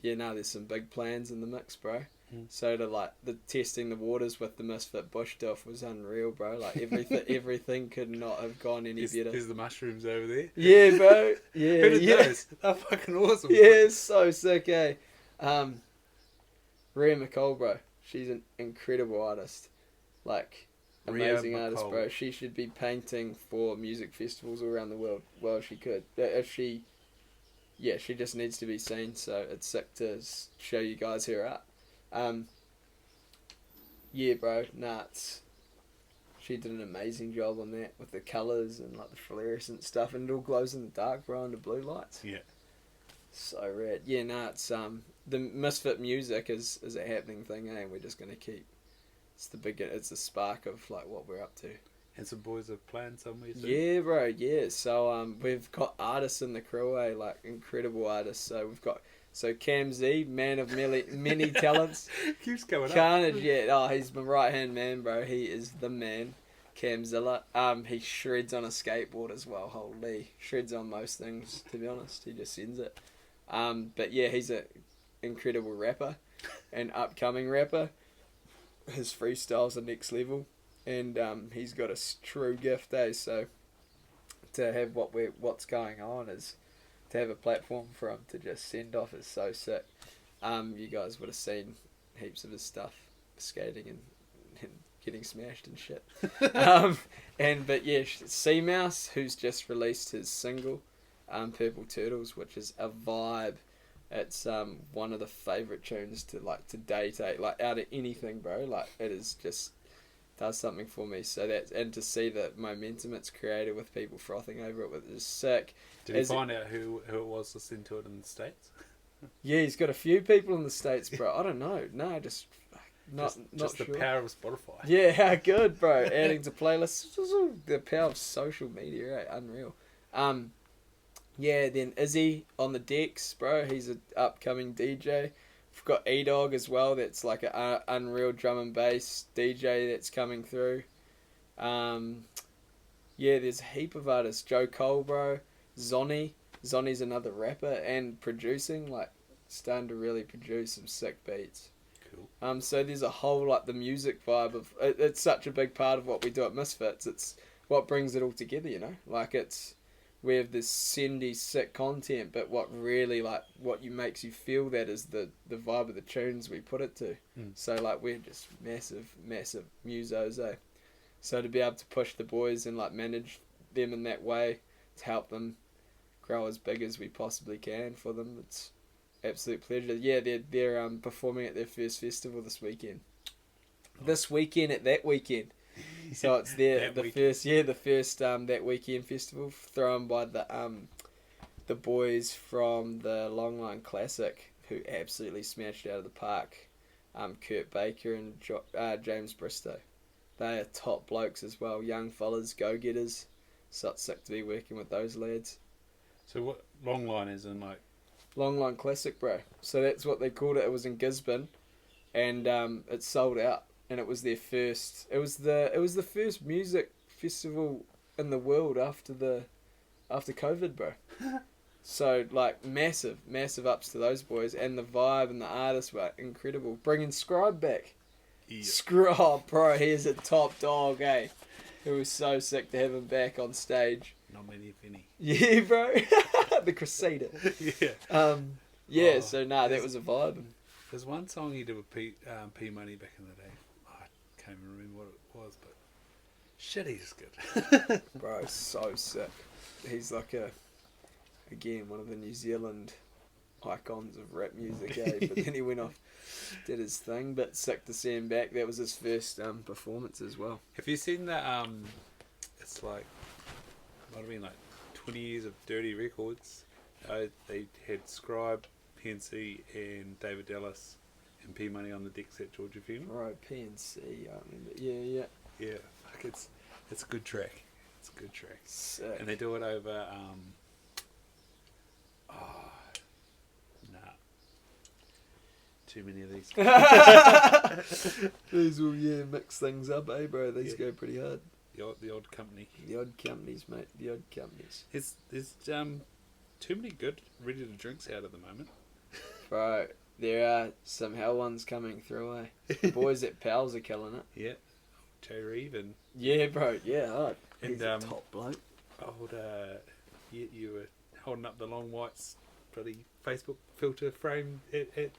There's some big plans in the mix, bro. So the testing the waters with the Misfit Bush Diff was unreal, bro. Like everything could not have gone any better. There's the mushrooms over there. Yeah, bro. Yeah, Who did those? They're fucking awesome. Yeah, it's so sick, eh? Rhea McCall, bro. She's an incredible artist. Like, amazing artist, bro. She should be painting for music festivals all around the world. Well, she could. She just needs to be seen. So it's sick to show you guys her art. Yeah, bro, nuts. She did an amazing job on that with the colours and like the fluorescent stuff, and it all glows in the dark, bro, under blue lights. Yeah. So rad. Yeah, it's the Misfit music is a happening thing, eh? And we're just gonna keep. It's the spark of like what we're up to. And some boys are playing somewhere soon. Yeah, bro. Yeah. So we've got artists in the crew, eh? Like incredible artists. So we've got. So Cam Z, man of many talents. Keeps going Carnage, up. Yeah. Oh, he's my right-hand man, bro. He is the man. Camzilla. He shreds on a skateboard as well. Holy. Shreds on most things, to be honest. He just sends it. But yeah, he's an incredible rapper. An upcoming rapper. His freestyles are next level. And he's got a true gift, eh? So to have what's going on is... To have a platform for him to just send off is so sick. You guys would have seen heaps of his stuff, skating and getting smashed and shit. But yeah, Sea Mouse, who's just released his single, Purple Turtles, which is a vibe. It's one of the favourite tunes to date, like out of anything, bro. Like it is just does something for me. So and to see the momentum it's created with people frothing over it is sick. Did he find out who it was listening to it in the States? Yeah, he's got a few people in the States, bro. I don't know. No, just not the sure. Power of Spotify. Yeah, how good, bro. Adding to playlists. The power of social media, right? Unreal. Then Izzy on the decks, bro. He's an upcoming DJ. We've got E-Dog as well. That's like an unreal drum and bass DJ that's coming through. There's a heap of artists. Joe Cole, bro. Zonny's another rapper and producing, starting to really produce some sick beats. Cool. So there's a whole, the music vibe of, it's such a big part of what we do at Misfits. It's what brings it all together, you know? We have this sendy, sick content, but what really, what makes you feel that is the vibe of the tunes we put it to. So, we're just massive musos, eh? So to be able to push the boys and, manage them in that way, to help them grow as big as we possibly can for them, it's absolute pleasure. Yeah, they're performing at their first festival this weekend. This weekend at that weekend. So it's the first that weekend festival thrown by the boys from the Longline Classic, who absolutely smashed out of the park. Kurt Baker and James Bristow. They are top blokes as well, young fellas, go-getters. So it's sick to be working with those lads. So what Longline is in Longline Classic, bro. So that's what they called it. It was in Gisborne, and it sold out. And it was their first. It was the first music festival in the world after COVID, bro. So massive ups to those boys, and the vibe and the artists were incredible. Bringing Scribe back. Yeah. Oh, bro, he is a top dog, eh? It was so sick to have him back on stage. Not many, if any. Yeah, bro. The Crusader. Yeah. That was a vibe. There's one song he did with P Money back in the day. I can't even remember what it was, but shit, he's good. Bro, so sick. He's one of the New Zealand icons of rap music, eh? But then he went off, did his thing, but sick to see him back. That was his first performance as well. Have you seen that? It's might have been 20 years of Dirty Records. They had Scribe, PNC, and David Dallas and P Money on the decks at Georgia Funeral. Right, PNC, I remember. Yeah. Yeah, fuck, it's a good track. It's a good track. Sick. And they do it over too many of these. These will mix things up, eh, bro? These go pretty hard. The odd company. The odd companies, mate. The odd companies. There's too many good ready to drinks out at the moment. Bro, there are some hell ones coming through, eh? Boys at Pals are killing it. Yeah. Jay Reeve and... Yeah, bro. Yeah, hard. And, He's a top bloke. You were holding up the long whites bloody Facebook filter frame at the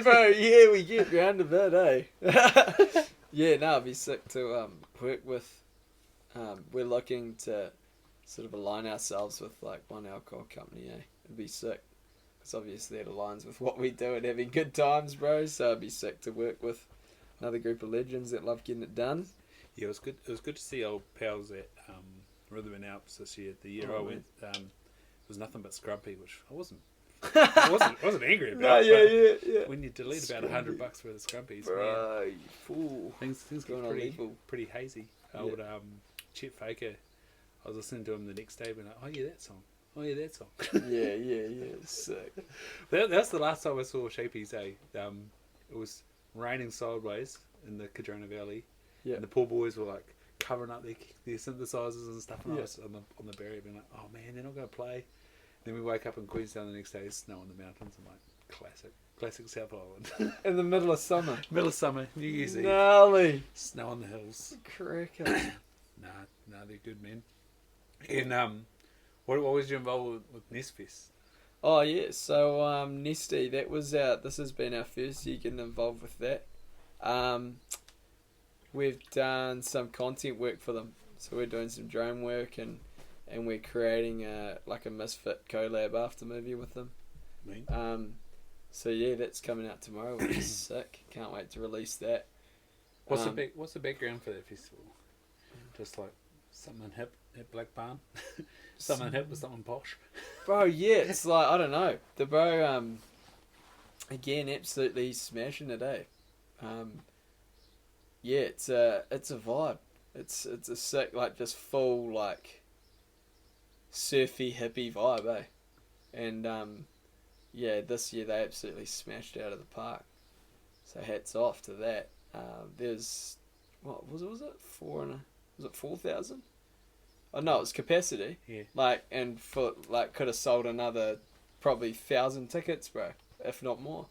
bro. Yeah, we get round to that, eh? Yeah, no, it'd be sick to work with. We're looking to sort of align ourselves with like one alcohol company, eh? It'd be sick. Because obviously it aligns with what we do and having good times, bro. So it'd be sick to work with another group of legends that love getting it done. Yeah, it was good. It was good to see old pals at Rhythm and Alps this year. The year I went, it was nothing but scrumpy, which I wasn't angry about. No, yeah. When you delete about $100 worth of scrumpies, bro, man, you fool. Things get pretty hazy. Old Chet Faker, I was listening to him the next day, being like, oh yeah, that song. yeah, sick. That's the last time I saw Shapies. It was raining sideways in the Cadrona Valley, and the poor boys were like covering up their synthesizers and stuff, and I was on the barrier being like, oh man, they're not going to play. Then we wake up in Queenstown the next day, snow on the mountains. I'm like, classic South Island. In the middle of summer. New Year's Eve. Gnarly. Snow on the hills. Cracker. Nah, they're good, man. And what was you involved with Nestfest? Oh yeah, so Nesty, that was this has been our first year getting involved with that. We've done some content work for them, so we're doing some drone work and we're creating a Misfit collab after movie with them. So yeah, that's coming out tomorrow, which is sick. Can't wait to release that. What's the background for that festival? Just like something hip at Black Barn, something hip with something posh. Bro, yeah, it's like I don't know. The bro, again, absolutely smashing it, eh? Yeah, it's a vibe. It's a sick, like just full like surfy hippie vibe, eh? And yeah, this year they absolutely smashed out of the park. So hats off to that. There's what was it? 4,000? Oh no, it was capacity. Yeah. Like and for like could have sold another probably 1,000 tickets, bro, if not more.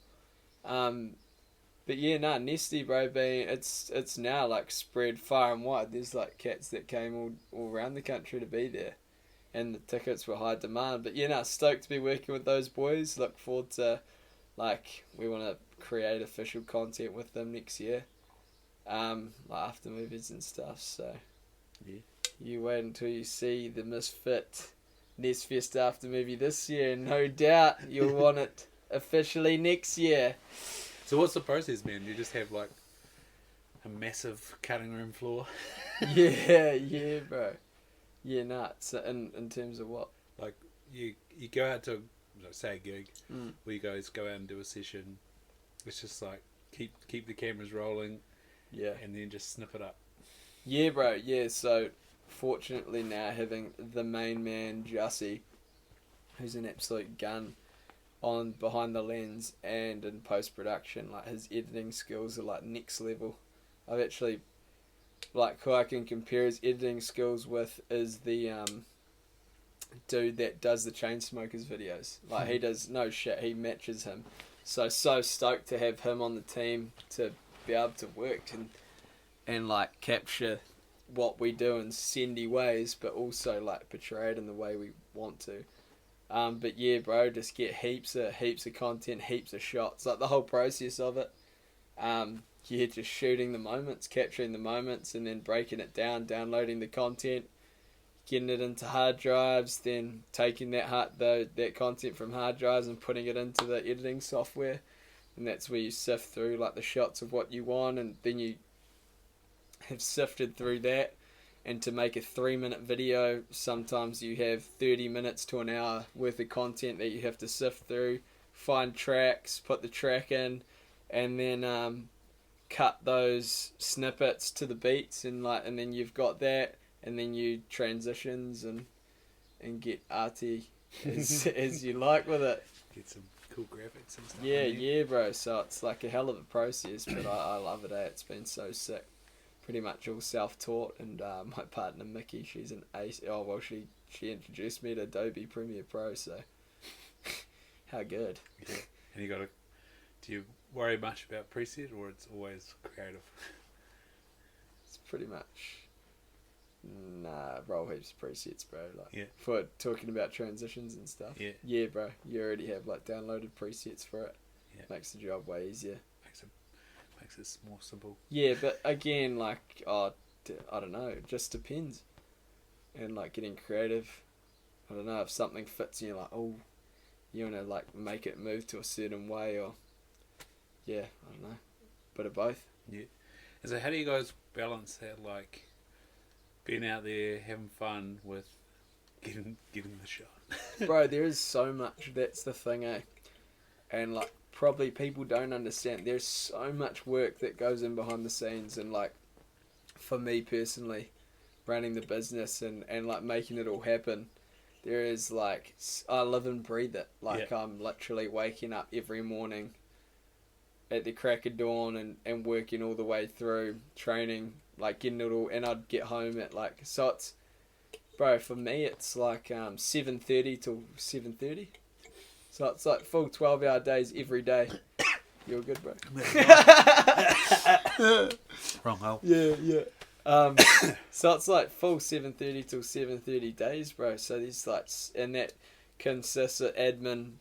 But yeah, Nesty, bro, it's now like spread far and wide. There's like cats that came all around the country to be there, and the tickets were high demand. But yeah, stoked to be working with those boys. Look forward to, like, we want to create official content with them next year, like after movies and stuff. So yeah, you wait until you see the Misfit Nestfest after movie this year, and no doubt you'll want it officially next year. So what's the process, man? You just have like a massive cutting room floor? yeah, bro. Yeah, nuts. In terms of what? Like you go out to, say, a gig where you guys go out and do a session. It's just like keep the cameras rolling, and then just snip it up. Yeah, bro. Yeah. So fortunately now having the main man Jussie, who's an absolute gun on behind the lens and in post-production, like his editing skills are like next level. I've actually, like, who I can compare his editing skills with is the dude that does the Chainsmokers videos. Like he does, no shit, he matches him. So stoked to have him on the team to be able to work and like capture what we do in sendy ways, but also like portray it in the way we want to. But yeah, bro, just get heaps of content, heaps of shots, like the whole process of it. Yeah, just shooting the moments, capturing the moments, and then breaking it down, downloading the content, getting it into hard drives, then taking that content from hard drives and putting it into the editing software, and that's where you sift through like the shots of what you want, and then you have sifted through that. And to make a 3-minute video, sometimes you have 30 minutes to an hour worth of content that you have to sift through, find tracks, put the track in, and then cut those snippets to the beats, and then you've got that, and then you transitions and get arty as you like with it. Get some cool graphics and stuff. Yeah, bro. So it's like a hell of a process, but I love it. It's been so sick. Pretty much all self-taught, and my partner Mickey, she's an ace. Oh well, she introduced me to Adobe Premiere Pro, so how good. Yeah. And do you worry much about preset, or it's always creative? It's pretty much roll heaps of presets, bro. Like yeah. For talking about transitions and stuff. Yeah, bro. You already have like downloaded presets for it. Yeah. Makes the job way easier. Makes it more simple. Yeah, but again, like I don't know. It just depends. And like getting creative. I don't know if something fits and you're like, oh, you want to like make it move to a certain way, or yeah, I don't know, bit of both. Yeah. And so how do you guys balance that, like being out there having fun with getting the shot? Bro, there is so much. That's the thing, eh? And like probably people don't understand. There's so much work that goes in behind the scenes, and like for me personally, running the business and like making it all happen. There is like, I live and breathe it. Like I'm literally waking up every morning at the crack of dawn and working all the way through training, like getting it all, and I'd get home at like, so it's, bro, for me it's like 7:30 till 7:30. So it's like full 12-hour days every day. You're good, bro. Wrong hole. Yeah. So it's like full 7:30 till 7:30 days, bro. So there's like, and that consists of admin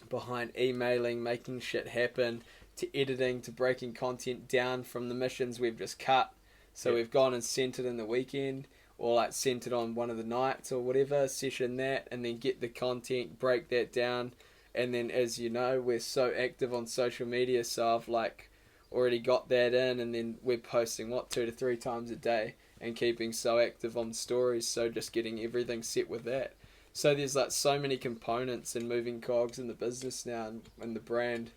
behind emailing, making shit happen, to editing, to breaking content down from the missions we've just cut. So we've gone and sent it in the weekend, or like sent it on one of the nights or whatever, session that, and then get the content, break that down. And then, as you know, we're so active on social media, so I've like already got that in, and then we're posting 2 to 3 times a day and keeping so active on stories, so just getting everything set with that. So there's like so many components and moving cogs in the business now, and the brand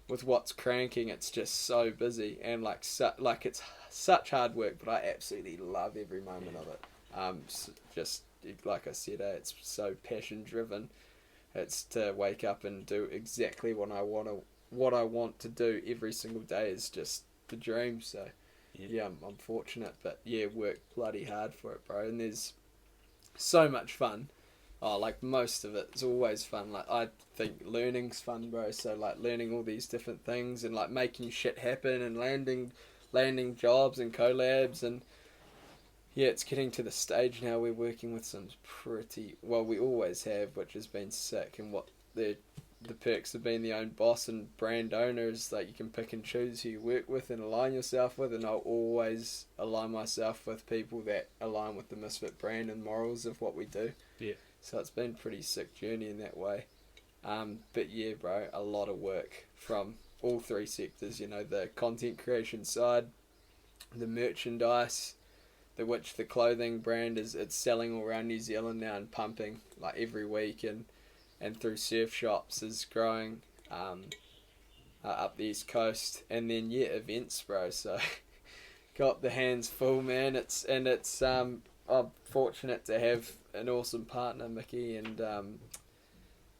with what's cranking. It's just so busy, and like it's such hard work, but I absolutely love every moment of it. Just like I said, it's so passion driven. It's to wake up and do exactly what I want to do every single day is just the dream. So yeah, I'm fortunate, but yeah, work bloody hard for it, bro. And there's so much fun. Oh, like most of it's always fun. Like I think learning's fun, bro. So like learning all these different things and like making shit happen and landing jobs and collabs, and yeah, it's getting to the stage now we're working with some pretty, well, we always have, which has been sick. And what the perks of being the own boss and brand owner is like you can pick and choose who you work with and align yourself with, and I'll always align myself with people that align with the Misfit brand and morals of what we do. Yeah. So it's been a pretty sick journey in that way. But yeah, bro, a lot of work from all 3 sectors, you know, the content creation side, the merchandise, which the clothing brand it's selling all around New Zealand now and pumping like every week, and through surf shops is growing up the East Coast, and then events, bro. So got the hands full, man. I'm fortunate to have an awesome partner, Mickey, and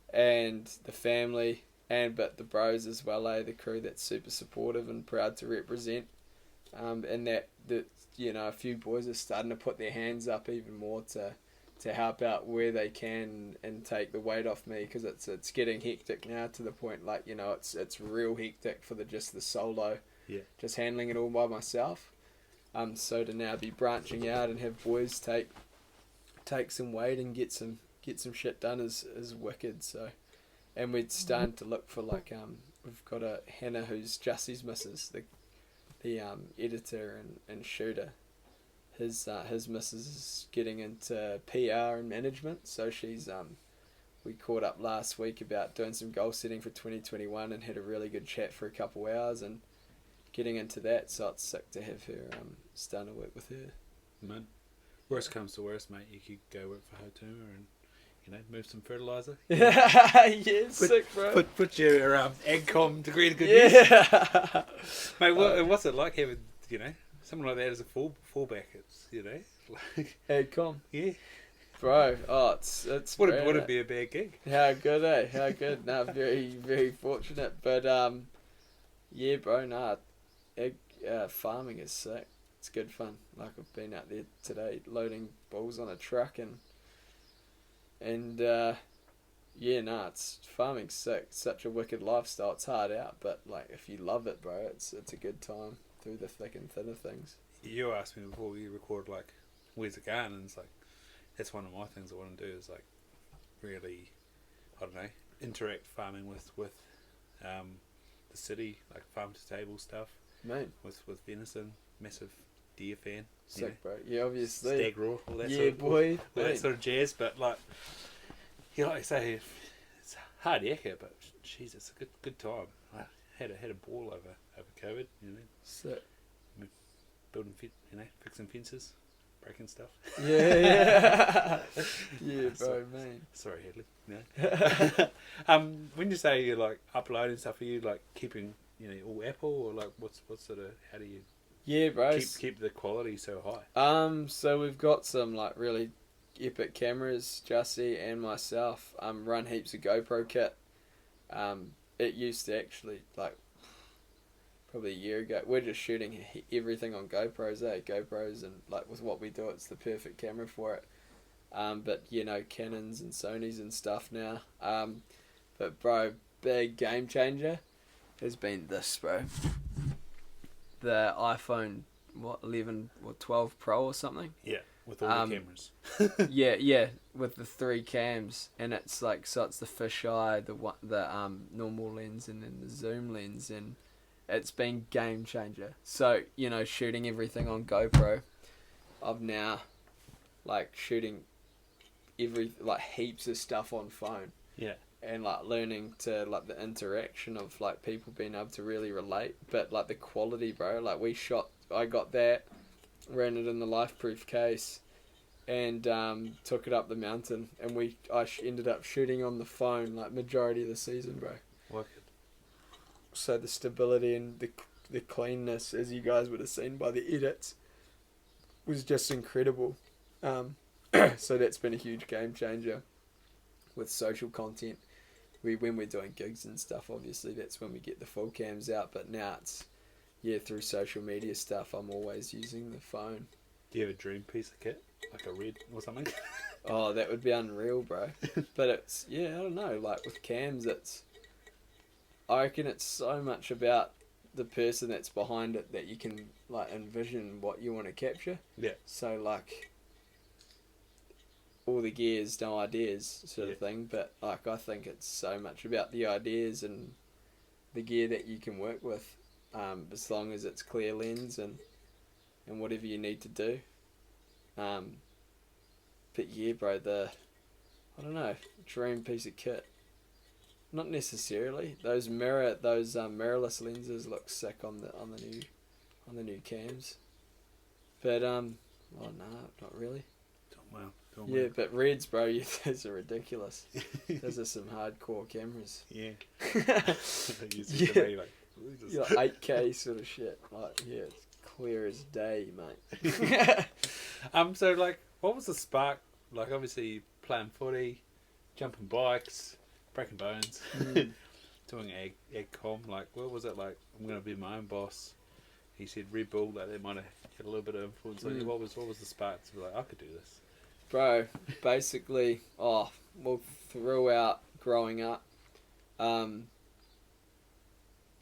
the family, but the bros as well, the crew that's super supportive and proud to represent, and that you know, a few boys are starting to put their hands up even more to help out where they can and take the weight off me, because it's getting hectic now to the point, like, you know, it's real hectic for the solo, just handling it all by myself. So to now be branching out and have boys take some weight and get some shit done is wicked. So, and we're starting to look for like we've got a Hannah who's Jussie's missus, the editor and shooter. His missus is getting into PR and management, so she's we caught up last week about doing some goal setting for 2021 and had a really good chat for a couple hours and getting into that. So it's sick to have her starting to work with her. Man, worst comes to worst, mate, you could go work for Hotuma and, you know, move some fertiliser. Yeah, sick, bro. Put your AgCom degree to good use. Yeah. Mate, what's it like having, you know, someone like that as a fallback? It's, you know, like AgCom. Yeah. Bro, oh, it's Would rare, it be a bad gig? How good, eh? How good. Nah, very, very fortunate. But, yeah, bro, nah. Farming is sick. It's good fun. Like, I've been out there today loading bulls on a truck and farming's sick. It's such a wicked lifestyle. It's hard out, but, like, if you love it, bro, it's a good time through the thick and thin of things. You asked me before we record, like, where's it going? And it's like, that's one of my things I want to do is, like, really, I don't know, interact farming with the city, like farm to table stuff. Man. With venison, massive deer fan. Sick, bro. Yeah, obviously. Stag raw, all that boy. All that sort of jazz, but like, like I say, it's hard yakka, but jeez, it's a good time. I had a ball over COVID, Sick. Building, fixing fences, breaking stuff. Yeah. Yeah, bro, man. Sorry, Hadley. No. When you say you're like uploading stuff, are you like keeping all Apple or like what's sort of how do you? Yeah, bro. Keep the quality so high. So we've got some like really epic cameras, Jussie and myself. Run heaps of GoPro kit. It used to actually like probably a year ago. We're just shooting everything on GoPros, GoPros, and like with what we do, it's the perfect camera for it. But Canons and Sonys and stuff now. But bro, big game changer has been this, bro. The iPhone, 11 or 12 Pro or something? Yeah, with all the cameras. yeah, with the 3 cams, and it's like, so it's the fisheye, the normal lens, and then the zoom lens, and it's been game changer. So, shooting everything on GoPro, I've now, like, shooting heaps of stuff on phone. Yeah. And like learning to like the interaction of like people being able to really relate, but like the quality, bro. Like I got that, ran it in the life-proof case, and took it up the mountain, and I ended up shooting on the phone like majority of the season, bro. Wicked. So the stability and the cleanness, as you guys would have seen by the edits, was just incredible. So that's been a huge game changer with social content. When we're doing gigs and stuff, obviously that's when we get the full cams out, but now it's through social media stuff, I'm always using the phone. Do you have a dream piece of kit, like a red or something? Oh, that would be unreal, bro. But it's I don't know, like with cams, I reckon it's so much about the person that's behind it that you can like envision what you want to capture. Yeah. So like all the gears, no ideas sort of thing, but like I think it's so much about the ideas and the gear that you can work with, as long as it's clear lens and whatever you need to do. But yeah, bro, I don't know, dream piece of kit. Not necessarily. Those mirrorless lenses look sick on the new cams. But no, not really. Yeah, but reds, bro, those are ridiculous. Those are some hardcore cameras. Yeah. Yeah, 8K sort of shit. Like, yeah, it's clear as day, mate. So like, what was the spark? Like, obviously playing footy, jumping bikes, breaking bones, doing ag com. Like, what was it like? I'm gonna be my own boss. He said Red Bull. Like, that might have had a little bit of influence on you. What was the spark to be like, I could do this? Bro, basically, throughout growing up, I've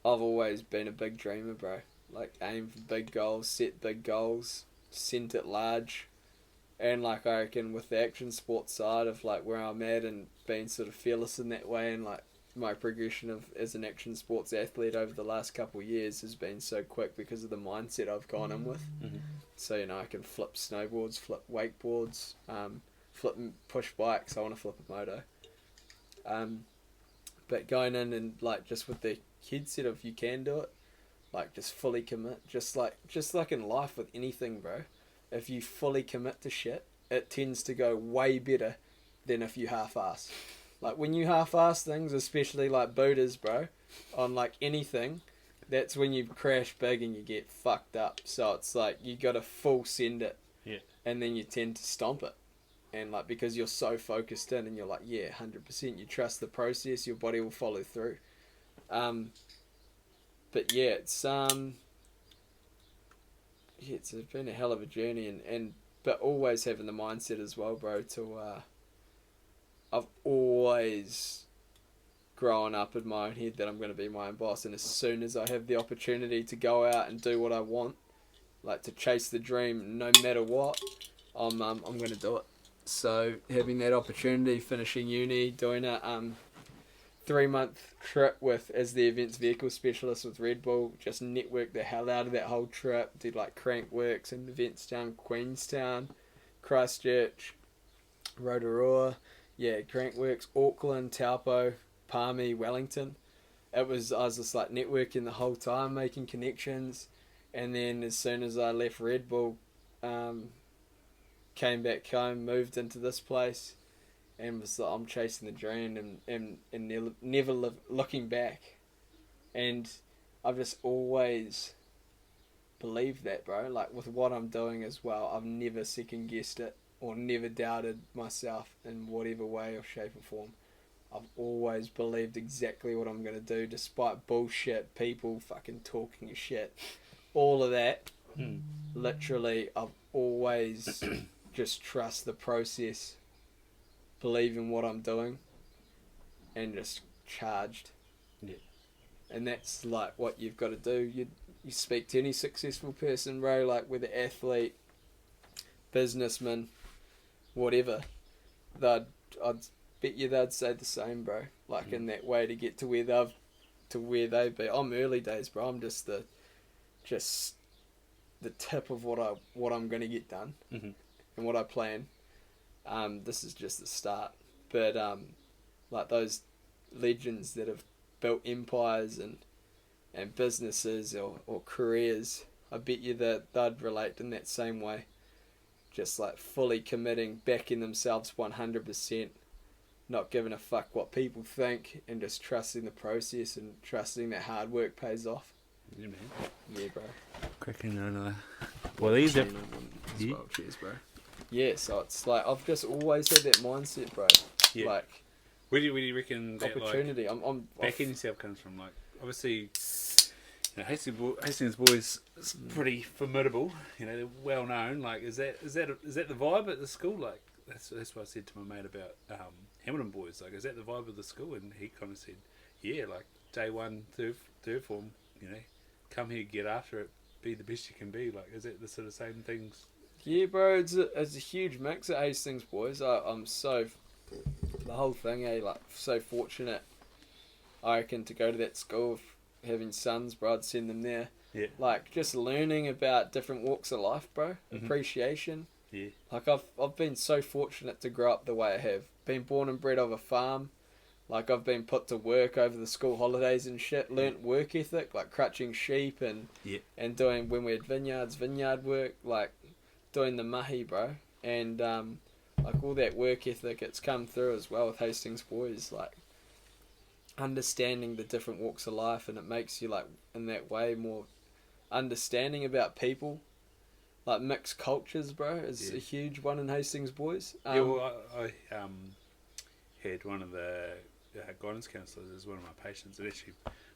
always been a big dreamer, bro. Like, aim for big goals, set big goals, sent it large. And, like, I reckon with the action sports side of, like, where I'm at and being sort of fearless in that way, and, like, my progression as an action sports athlete over the last couple of years has been so quick because of the mindset I've gone in with. Mm-hmm. So, I can flip snowboards, flip wakeboards, flip push bikes. I want to flip a moto. But going in and, like, just with the headset of you can do it, like, just fully commit. Just like in life with anything, bro. If you fully commit to shit, it tends to go way better than if you half-ass. Like, when you half-ass things, especially like booters, bro, on like anything, that's when you crash big and you get fucked up. So it's like, you gotta full send it. Yeah. And then you tend to stomp it. and like because you're so focused in and you're like, yeah, 100%, you trust the process, your body will follow through. But yeah, it's been a hell of a journey, and but always having the mindset as well, bro, to I've always grown up in my own head that I'm going to be my own boss, and as soon as I have the opportunity to go out and do what I want, like to chase the dream no matter what, I'm going to do it. So having that opportunity, finishing uni, doing a 3-month trip with as the events vehicle specialist with Red Bull, just networked the hell out of that whole trip. Did like Crankworks and events down Queenstown, Christchurch, Rotorua, Crankworks, Auckland, Taupo, Palmy, Wellington. I was just like networking the whole time, making connections, and then as soon as I left Red Bull, came back home, moved into this place, and was like, I'm chasing the dream and never looking back. And I've just always believed that, bro. Like with what I'm doing as well, I've never second guessed it or never doubted myself in whatever way or shape or form. I've always believed exactly what I'm going to do, despite bullshit, people fucking talking shit, all of that. Literally, I've always just trust the process, believe in what I'm doing, and just charged. Yeah. And that's like what you've got to do. You speak to any successful person, bro, like whether athlete, businessman, whatever, I'd bet you they'd say the same, bro. Like in that way to get to where they've been. I'm early days, bro. I'm just the tip of what I'm gonna get done and what I plan. This is just the start. But like those legends that have built empires and businesses or careers, I bet you that they'd relate in that same way. Just like fully committing, backing themselves 100%, not giving a fuck what people think, and just trusting the process and trusting that hard work pays off. Yeah, man. Yeah, bro. Cracking another. Well, these are. Well, cheers, bro. Yeah, so it's like I've just always had that mindset, bro. Yeah. Like, Where do you reckon that opportunity? Like, I'm backing yourself comes from? Like, obviously, you know, Hastings Boys is pretty formidable. You know, they're well known. Like, is that the vibe at the school? Like, that's what I said to my mate about Hamilton Boys. Like, is that the vibe of the school? And he kind of said, yeah, like day one, third form. You know, come here, get after it, be the best you can be. Like, is that the sort of same things? Yeah, bro. It's a huge mix at Hastings Boys. I'm so the whole thing. Like so fortunate. I reckon to go to that school. Having sons, bro, I'd send them there. Yeah. Like just learning about different walks of life, bro. Appreciation. Yeah. Like I've been so fortunate to grow up the way I have. Been born and bred of a farm. Like I've been put to work over the school holidays and shit. Learnt work ethic, like crutching sheep and doing when we had vineyard work, like doing the mahi, bro. And like all that work ethic, it's come through as well with Hastings Boys. Like understanding the different walks of life, and it makes you like in that way more understanding about people. Like mixed cultures, bro, is a huge one in Hastings Boys. I had one of the guidance counsellors as one of my patients, and actually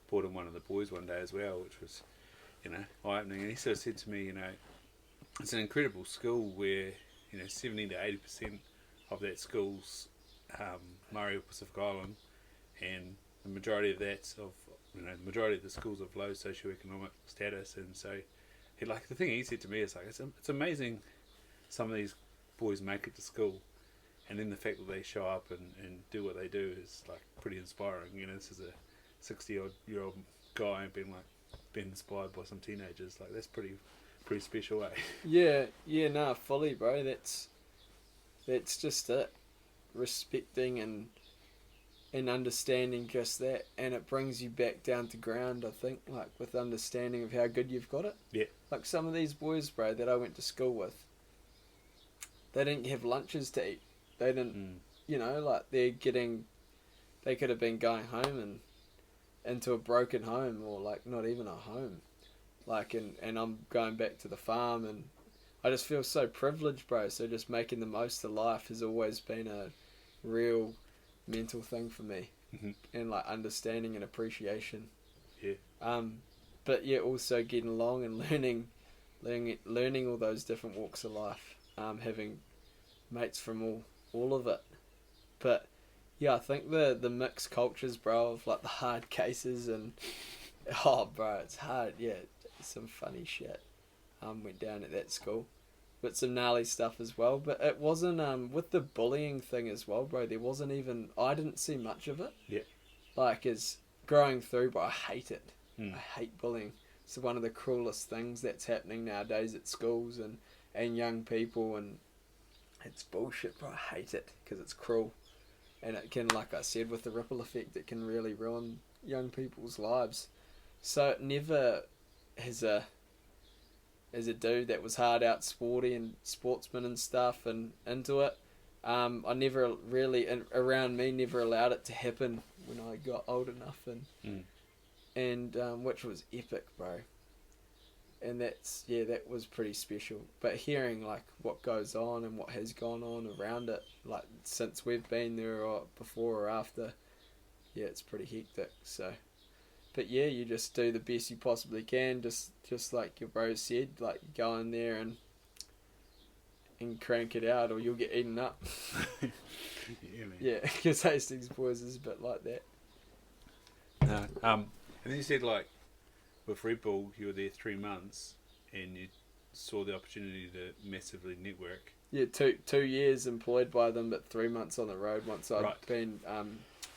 brought in one of the boys one day as well, which was, you know, eye-opening. And he sort of said to me, you know, it's an incredible school where, you know, 70 to 80% of that school's Maori or Pacific Island, and the majority of the majority of the schools of low socioeconomic status. And so the thing he said to me is like, it's amazing some of these boys make it to school, and then the fact that they show up and do what they do is like pretty inspiring. You know, this is a 60-odd-year-old guy being inspired by some teenagers. Like that's pretty special, eh? Yeah, nah, fully, bro. That's just it. Respecting and understanding just that, and it brings you back down to ground, I think, like with understanding of how good you've got it. Yeah. Like some of these boys, bro, that I went to school with, they didn't have lunches to eat. They didn't, you know, like they could have been going home and into a broken home, or like not even a home. Like, and I'm going back to the farm, and I just feel so privileged, bro. So just making the most of life has always been a real mental thing for me, and like understanding and appreciation. Yeah. But yeah, also getting along and learning all those different walks of life. Having mates from all of it. But yeah, I think the mixed cultures, bro, of like the hard cases and oh, bro, it's hard. Yeah, some funny shit. Went down at that school, but some gnarly stuff as well. But it wasn't with the bullying thing as well, bro. There wasn't even I didn't see much of it. Yeah. Like as growing through, but I hate it. Mm. I hate bullying. It's one of the cruelest things that's happening nowadays at schools and young people, and it's bullshit, bro. I hate it because it's cruel. And it can, like I said, with the ripple effect, it can really ruin young people's lives. So it never, as a dude that was hard out sporty and sportsman and stuff and into it, I never really, and around me, never allowed it to happen when I got old enough, and which was epic, bro. And that was pretty special. But hearing like what goes on and what has gone on around it, like since we've been there or before or after, yeah, it's pretty hectic. So, but yeah, you just do the best you possibly can. Just like your bro said, like go in there and crank it out, or you'll get eaten up. Yeah, man. Yeah, because Hastings boys is a bit like that. No. And then you said like, with Red Bull, you were there 3 months, and you saw the opportunity to massively network. Yeah, 2 years employed by them, but 3 months on the road once I've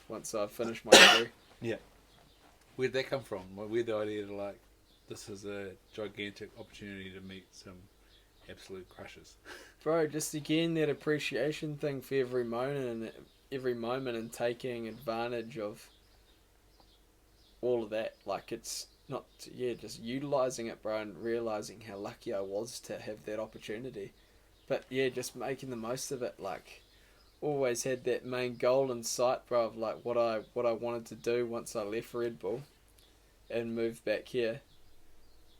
once I've finished my degree. Yeah. Where'd that come from? Where'd the idea to like, this is a gigantic opportunity to meet some absolute crushes? Bro, just again that appreciation thing for every moment and taking advantage of all of that. Like it's not, just utilising it, bro, and realising how lucky I was to have that opportunity. But yeah, just making the most of it. Like, always had that main goal in sight, bro, of like what I wanted to do once I left Red Bull and moved back here.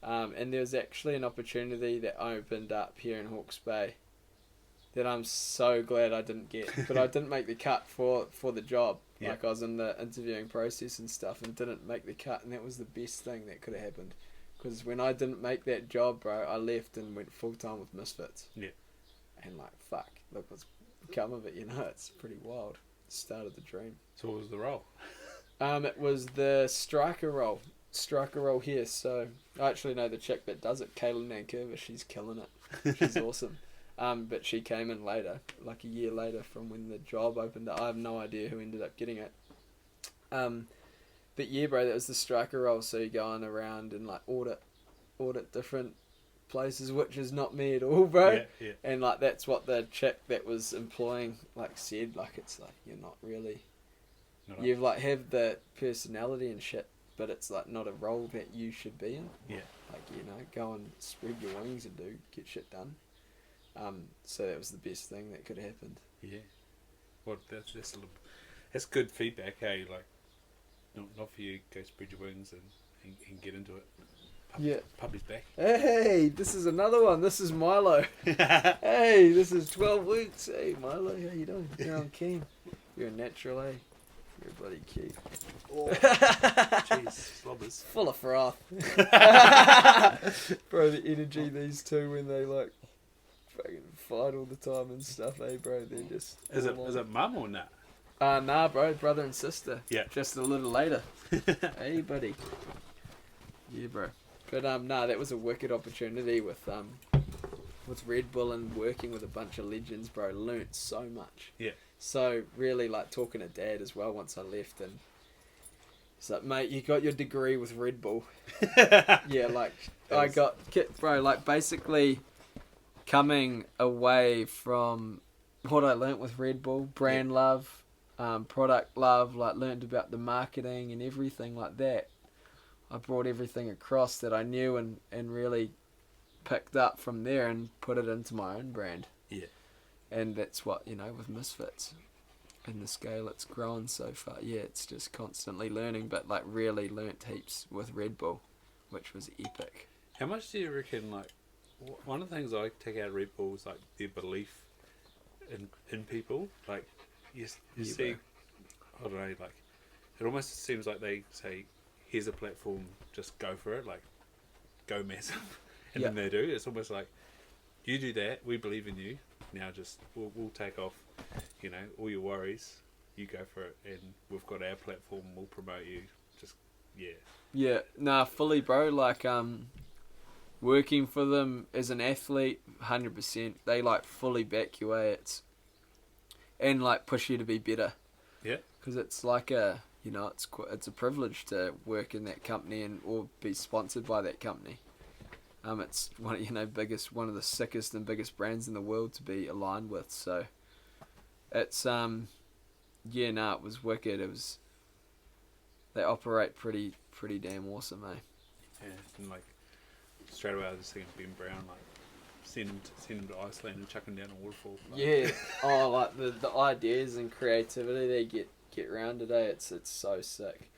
And there was actually an opportunity that opened up here in Hawke's Bay that I'm so glad I didn't get. But I didn't make the cut for the job. Yeah. Like I was in the interviewing process and stuff and didn't make the cut, and that was the best thing that could have happened. Because when I didn't make that job, bro, I left and went full time with Misfits. Yeah. And like, fuck, look what's come of it, you know, it's pretty wild. Started the dream. So what was the role? It was the striker role here. So I actually know the chick that does it, Kayla Nankerva. She's killing it. She's awesome. But she came in later, like a year later from when the job opened up. I have no idea who ended up getting it. But yeah, bro, that was the striker role. So you're going around and like audit different places, which is not me at all, bro. Yeah, yeah. And like that's what the chick that was employing like said. Like it's like you're not really, you've like have the personality and shit, but it's like not a role that you should be in. Yeah. Like, you know, go and spread your wings and get shit done. So that was the best thing that could have happened. Yeah. Well, that's good feedback, hey? Like, not for you, go spread your wings and get into it. Puppy's back. Hey, this is another one. This is Milo. Hey, this is 12 weeks. Hey, Milo, how you doing? You're on keen. You're a natural, eh? You're bloody cute. Oh, jeez, slobbers. Full of froth. Bro, the energy these two when they like fucking fight all the time and stuff, eh, bro? They're just. Is it mum or nah? Nah, bro, brother and sister. Yeah. Just a little later. Hey, buddy. Yeah, bro. But nah, that was a wicked opportunity with Red Bull and working with a bunch of legends, bro. Learnt so much. Yeah. So really like talking to Dad as well once I left, and he's like, mate, you got your degree with Red Bull. Yeah, like I got, bro, like basically coming away from what I learnt with Red Bull, brand love, product love, like learned about the marketing and everything like that. I brought everything across that I knew and really picked up from there and put it into my own brand. Yeah. And that's what, you know, with Misfits, in the scale it's grown so far. Yeah, it's just constantly learning, but like really learnt heaps with Red Bull, which was epic. How much do you reckon, like, one of the things I take out of Red Bull is like their belief in people. Like you see, I don't know, like it almost seems like they say, "Here's a platform, just go for it, like go massive," and then they do. It's almost like you do that, we believe in you. Now just we'll take off, all your worries. You go for it, and we've got our platform. We'll promote you. Just Yeah, nah, fully, bro. Like working for them as an athlete, 100%. They like fully back you, and like push you to be better. Yeah. Because it's like it's a privilege to work in that company or be sponsored by that company. It's one of the sickest and biggest brands in the world to be aligned with. So it's it was wicked. They operate pretty damn awesome, eh? Yeah, and like straight away I was just thinking Ben Brown, like send him to Iceland and chuck him down a waterfall. Like. Yeah. Oh, like the ideas and creativity they get around today, it's so sick.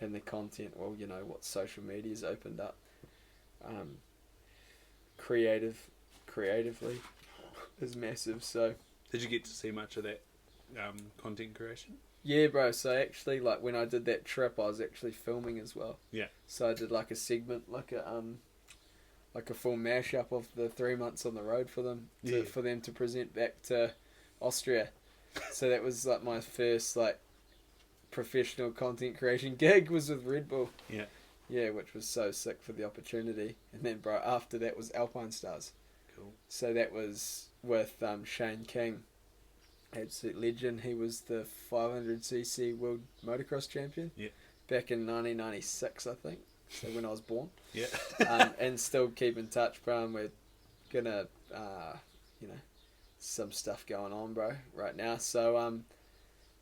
And the content, what social media's opened up. Creatively is massive. So did you get to see much of that content creation? Yeah, bro. So actually, like when I did that trip, I was actually filming as well. Yeah. So I did like a segment, like a full mashup of the 3 months on the road for them for them to present back to Austria. So that was like my first like professional content creation gig was with Red Bull. Yeah. Yeah, which was so sick for the opportunity. And then, bro, after that was Alpine Stars. Cool. So that was with Shane King, absolute legend. He was the 500cc world motocross champion. Yeah. Back in 1996, I think. So when I was born. Yeah. And still keep in touch, bro. And we're gonna, some stuff going on, bro, right now. So,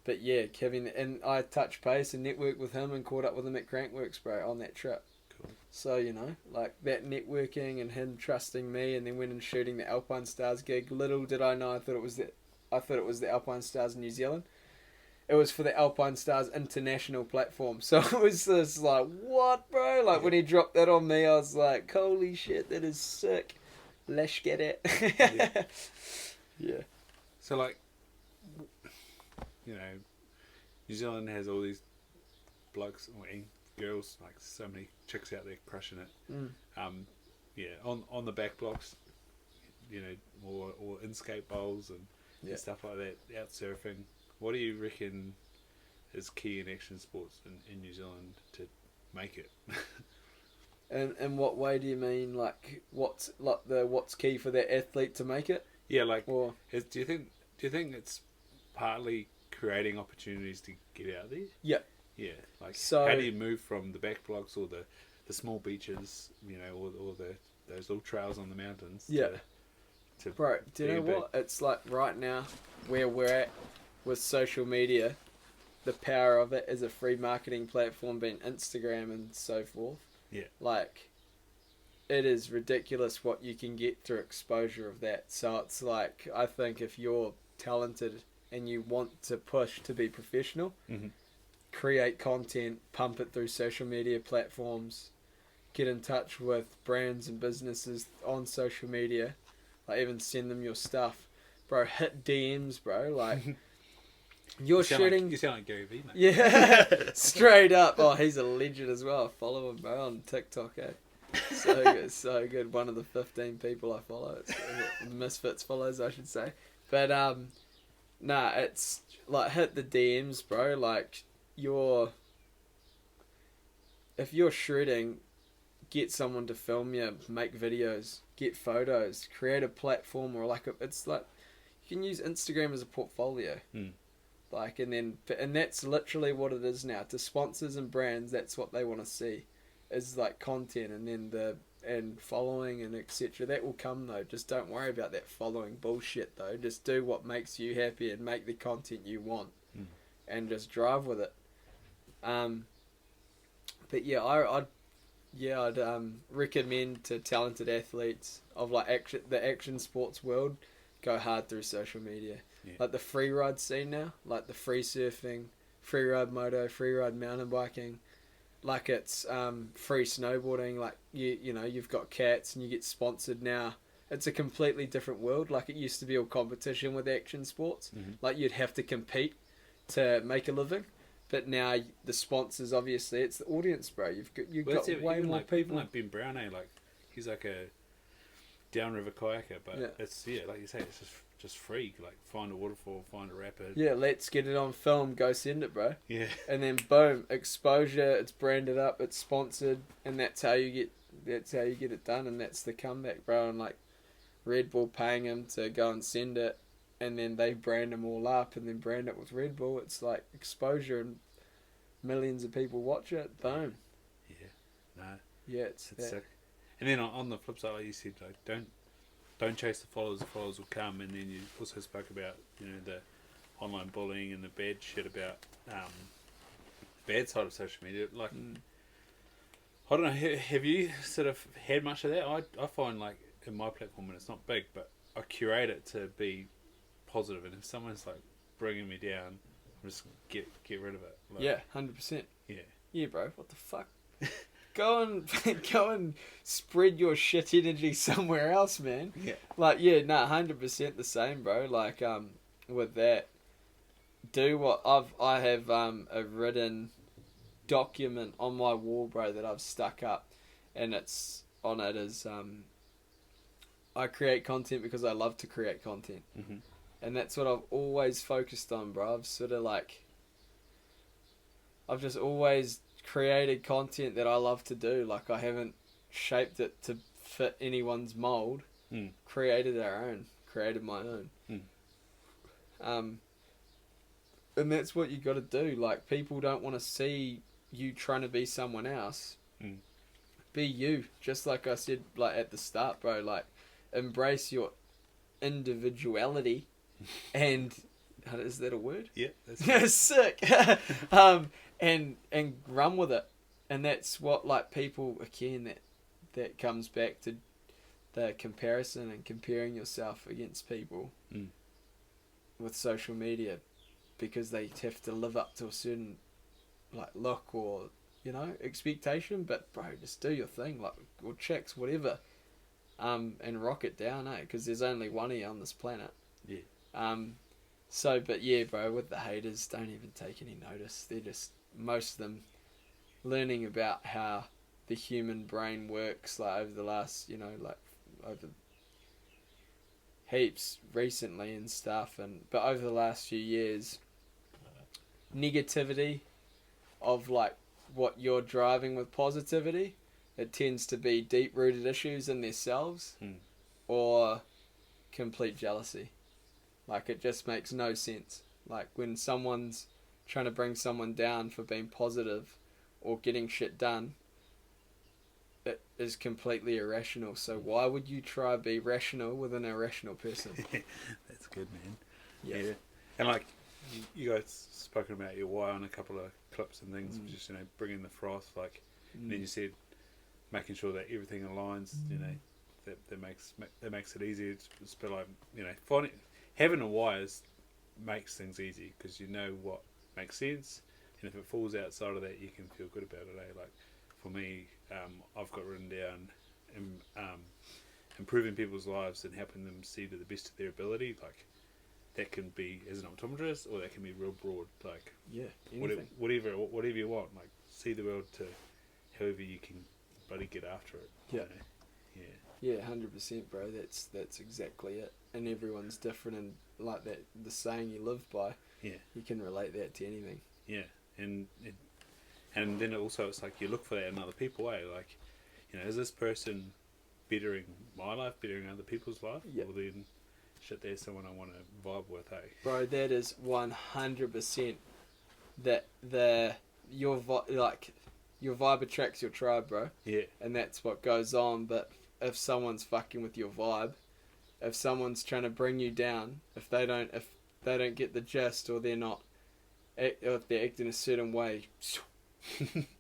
but yeah, Kevin, and I touched base and networked with him and caught up with him at Crankworks, bro, on that trip. Cool. So, like that networking and him trusting me, and then went and shooting the Alpine Stars gig. Little did I know, I thought it was the Alpine Stars in New Zealand. It was for the Alpine Stars international platform. So it was just like, what, bro? Like when he dropped that on me, I was like, holy shit, that is sick. Let's get it. Yeah. Yeah. So like, New Zealand has all these blokes and girls, like so many chicks out there crushing it. On the back blocks, or in skate bowls and stuff like that, out surfing. What do you reckon is key in action sports in New Zealand to make it? And in what way do you mean? Like what's key for that athlete to make it? Yeah, like do you think it's partly creating opportunities to get out there? Yeah. Yeah. Like so, how do you move from the back blocks or the small beaches, or those little trails on the mountains? Yeah. To bro, do you know what? It's like right now where we're at with social media, the power of it is a free marketing platform being Instagram and so forth. Yeah. Like, it is ridiculous what you can get through exposure of that. So it's like, I think if you're talented and you want to push to be professional, create content, pump it through social media platforms, get in touch with brands and businesses on social media, like even send them your stuff. Bro, hit DMs, bro, like... You sound like Gary Vee, mate. Yeah, straight up. Oh, he's a legend as well. I follow him, bro, on TikTok, So good, so good. One of the 15 people I follow. It's Misfits follows, I should say. But, it's like hit the DMs, bro. Like, if you're shredding, get someone to film you, make videos, get photos, create a platform, or it's like, you can use Instagram as a portfolio. Like, and that's literally what it is now. To sponsors and brands, that's what they want to see, is like content, and then and following and etc. That will come though. Just don't worry about that following bullshit though. Just do what makes you happy and make the content you want, and just drive with it. But yeah, I'd recommend to talented athletes of like the action sports world, go hard through social media. Yeah. Like the free ride scene now, like the free surfing, free ride moto, free ride mountain biking, like it's free snowboarding. Like you know, you've got cats and you get sponsored now. It's a completely different world. Like it used to be all competition with action sports. Like you'd have to compete to make a living. But now the sponsors, obviously, it's the audience, bro. You've got way more people. Even like Ben Brown, like he's like a downriver kayaker, but it's like you say, it's just free. Like find a waterfall, find a rapid. Yeah, let's get it on film. Go send it, bro. Yeah. And then boom, exposure. It's branded up. It's sponsored, and that's how you get it done. And that's the comeback, bro. And like Red Bull paying him to go and send it. And then they brand them all up and then brand it with Red Bull. It's like exposure and millions of people watch it. Boom. Yeah. No. Yeah, it's sick. And then on the flip side, like you said, like don't chase the followers. The followers will come. And then you also spoke about the online bullying and the bad shit about bad side of social media. Like I don't know. Have you sort of had much of that? I find like in my platform, and it's not big, but I curate it to be positive, and if someone's like bringing me down, I'll just get rid of it. Like, yeah, 100%. Yeah, bro. What the fuck? go and spread your shit energy somewhere else, man. Yeah. Like 100% the same, bro. Like with that, do what I have a written document on my wall, bro, that I've stuck up, and it's on it is I create content because I love to create content. And that's what I've always focused on, bro. I've just always created content that I love to do. Like, I haven't shaped it to fit anyone's mold. Created my own. And that's what you got to do. Like, people don't want to see you trying to be someone else. Be you. Just like I said, like at the start, bro. Like, embrace your individuality. And is that a word? Yeah, that's sick. And run with it, and that's what like people again that comes back to the comparison and comparing yourself against people with social media, because they have to live up to a certain like look or expectation. But bro, just do your thing, like, or chicks, whatever, and rock it down, because there's only one of you on this planet. So, but yeah, bro, with the haters, don't even take any notice. They're just, most of them, learning about how the human brain works, like over the last, over heaps recently and stuff, but over the last few years, negativity of like what you're driving with positivity, it tends to be deep-rooted issues in themselves or complete jealousy. Like, it just makes no sense. Like, when someone's trying to bring someone down for being positive or getting shit done, it is completely irrational. So why would you try to be rational with an irrational person? That's good, man. Yeah. And like, you guys spoken about your why on a couple of clips and things, just, bringing the froth, like, and then you said making sure that everything aligns, that makes it easy. It's a bit like, having a why makes things easy, because you know what makes sense, and if it falls outside of that, you can feel good about it. Like for me, I've got written down improving people's lives and helping them see to the best of their ability. Like, that can be as an optometrist, or that can be real broad. Like, whatever you want. Like, see the world to however you can bloody get after it. Yeah, 100%, bro. That's exactly it. And everyone's different, and like that, the saying you live by. Yeah. You can relate that to anything. Yeah, and then also it's like you look for that in other people. Like, is this person bettering my life, bettering other people's life? Yep. Well, then, shit, there's someone I want to vibe with, hey? Bro, that is 100% that your vibe attracts your tribe, bro. Yeah. And that's what goes on. But if someone's fucking with your vibe, if someone's trying to bring you down, if they don't get the gist, or or if they're acting a certain way,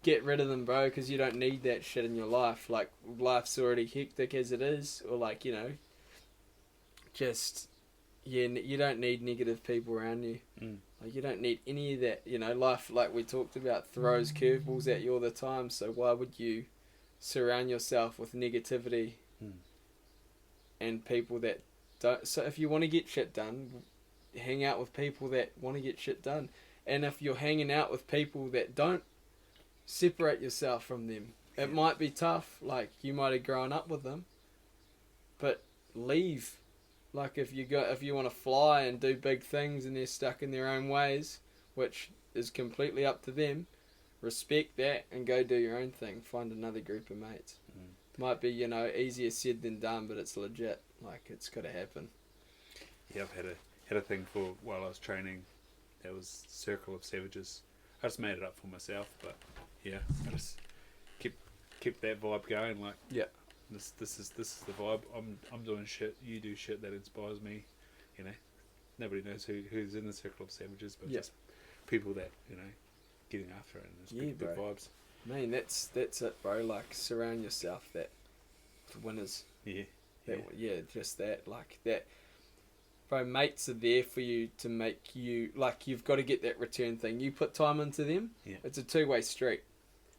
get rid of them, bro, because you don't need that shit in your life. Like, life's already hectic as it is, or like, just, you don't need negative people around you. Like, you don't need any of that. You know, life, like we talked about, throws curveballs at you all the time. So why would you surround yourself with negativity and people that don't? So if you want to get shit done, hang out with people that want to get shit done. And if you're hanging out with people that don't, separate yourself from them. It might be tough. Like, you might have grown up with them, but leave. Like, if you want to fly and do big things and they're stuck in their own ways, which is completely up to them, respect that and go do your own thing. Find another group of mates. Might be, you know, easier said than done, but it's legit. Like, it's got to happen. Yeah, I've had a thing for while I was training. That was Circle of Savages. I just made it up for myself, but yeah, I just keep that vibe going. Like, yeah. This is the vibe. I'm doing shit. You do shit that inspires me. You know, nobody knows who's in the Circle of Savages, but just people that, you know, getting after it. And it's big vibes. Man, that's it, bro. Like, surround yourself with winners. Yeah. Just that. Like that. Bro, mates are there for you to make you, like, you've got to get that return thing. You put time into them. Yeah. It's a two-way street.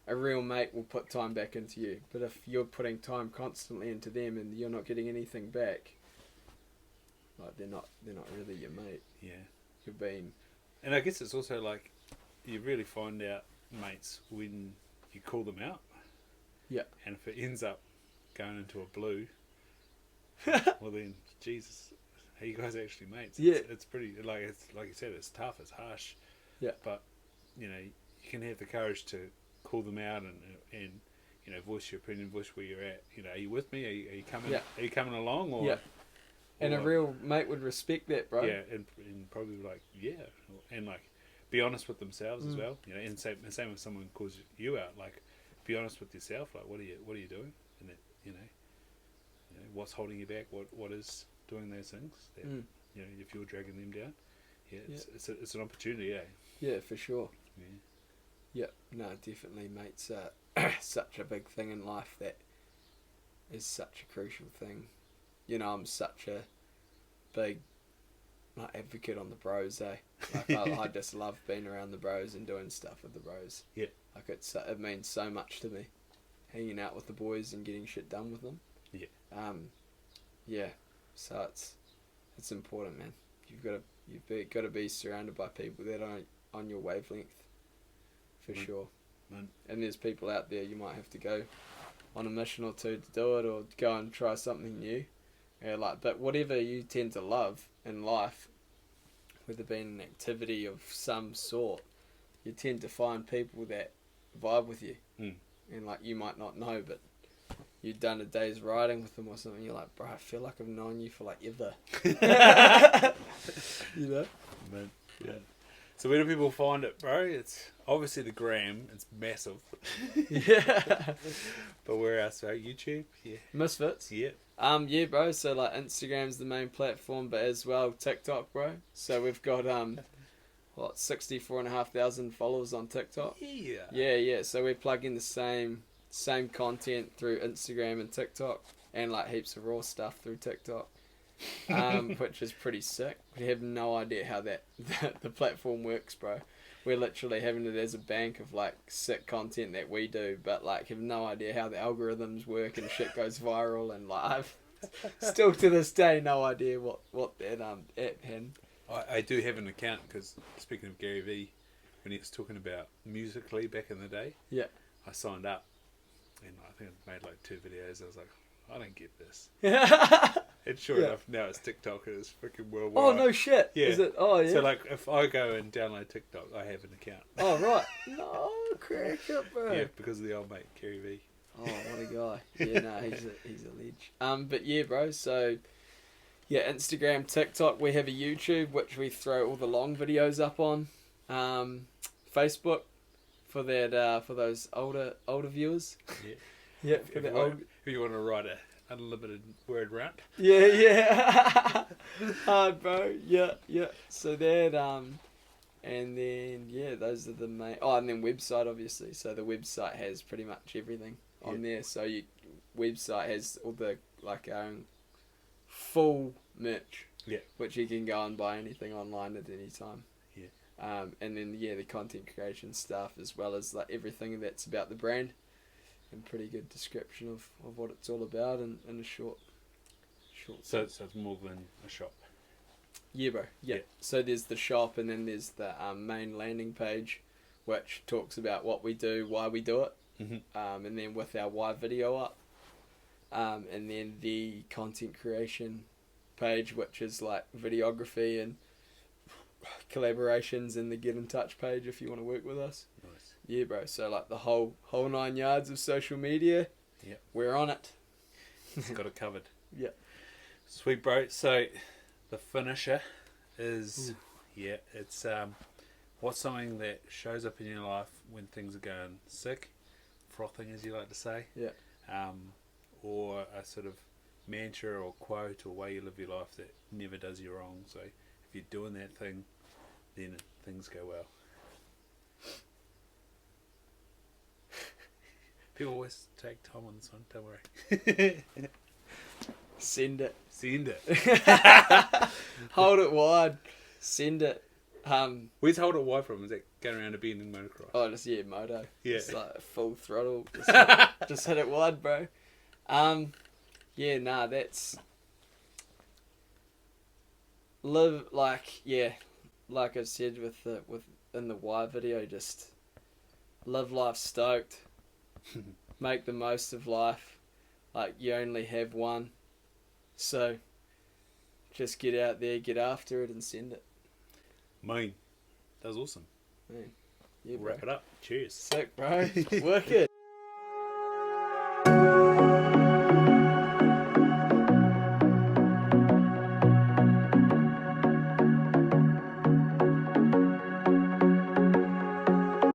A real mate will put time back into you. But if you're putting time constantly into them and you're not getting anything back, like, they're not really your mate. Yeah. You're being... And I guess it's also like, you really find out mates when you call them out. Yeah. And if it ends up going into a blue, well then, Jesus, are you guys actually mates? Yeah. It's pretty, like you said, it's tough, it's harsh. Yeah. But, you know, you can have the courage to call them out and you know, voice your opinion, voice where you're at. You know, are you with me? Are you coming? Yeah. Are you coming along? Or, yeah. And a real mate would respect that, bro. Yeah, and probably like, yeah, and like be honest with themselves as well. You know, and same if someone calls you out, like be honest with yourself. Like, what are you doing? And that, you know, what's holding you back? What is doing those things? That, you know, if you're dragging them down, it's an opportunity. Yeah, for sure. Yeah. Yeah, no, definitely, mates are such a big thing in life that is such a crucial thing. You know, I'm such a big advocate on the bros, Like, I just love being around the bros and doing stuff with the bros. Yeah. Like, it means so much to me, hanging out with the boys and getting shit done with them. Yeah. Yeah. So it's important, man. You've got to be surrounded by people that are on your wavelength. For sure. And there's people out there you might have to go on a mission or two to do it, or go and try something new. Yeah, like, but whatever you tend to love in life, whether it be an activity of some sort, you tend to find people that vibe with you. And like, you might not know, but you've done a day's riding with them or something, you're like, bro, I feel like I've known you for like ever. You know? Man, yeah. So where do people find it, bro? It's obviously the gram. It's massive. Yeah. But where else, bro? YouTube? Yeah. Misfits? Yeah. Yeah, bro. So like, Instagram's the main platform, but as well TikTok, bro. So we've got 64,500 followers on TikTok. Yeah. Yeah. So we plug in the same content through Instagram and TikTok, and like heaps of raw stuff through TikTok. Which is pretty sick. We have no idea how the platform works, bro. We're literally having it as a bank of like sick content that we do, but like have no idea how the algorithms work and shit goes viral, and like I've still to this day no idea what that app had. I do have an account because, speaking of Gary V, when he was talking about Musically back in the day, yeah, I signed up and I think I made like 2 videos. I was like, I don't get this. And sure enough, now it's TikTok and it's freaking worldwide. Oh, no shit. Yeah. Is it? Oh, yeah. So, like, if I go and download TikTok, I have an account. Oh, right. No, crack up, bro. Yeah, because of the old mate, Gary V. Oh, what a guy. Yeah, no, he's a ledge. But yeah, bro, so, yeah, Instagram, TikTok, we have a YouTube, which we throw all the long videos up on. Facebook, for those older viewers. Yeah. Yeah, if you want to write a unlimited word rant. Yeah. Hard, bro. Yeah. So that, and then, yeah, those are the main... Oh, and then website, obviously. So the website has pretty much everything on there. So website has all the, like, our own full merch. Yeah. Which you can go and buy anything online at any time. Yeah. And then the content creation stuff, as well as like everything that's about the brand, and pretty good description of what it's all about in a short. So it's more than a shop. Yeah, bro. Yeah. So there's the shop, and then there's the main landing page, which talks about what we do, why we do it, and then with our why video up, and then the content creation page, which is like videography and collaborations, and the get in touch page if you want to work with us. Nice. Yeah, bro. So like the whole 9 yards of social media. Yep. We're on it. It's got it covered. Yeah. Sweet, bro. So the finisher is it's what's something that shows up in your life when things are going sick, frothing as you like to say. Yeah. Or a sort of mantra or quote or way you live your life that never does you wrong. So if you're doing that thing, then things go well. People always take time on this one, don't worry. Send it. Send it. Hold it wide. Send it. Where's hold it wide from? Is that going around a bend in motocross? Oh, just moto. Yeah. Just like full throttle. Just hit it wide, bro. That's live like I said in the why video, just live life stoked. Make the most of life. Like you only have one. So just get out there, get after it and send it. Mine. That was awesome. Man. Yeah, bro. Wrap it up. Cheers. Sick, bro. Work it.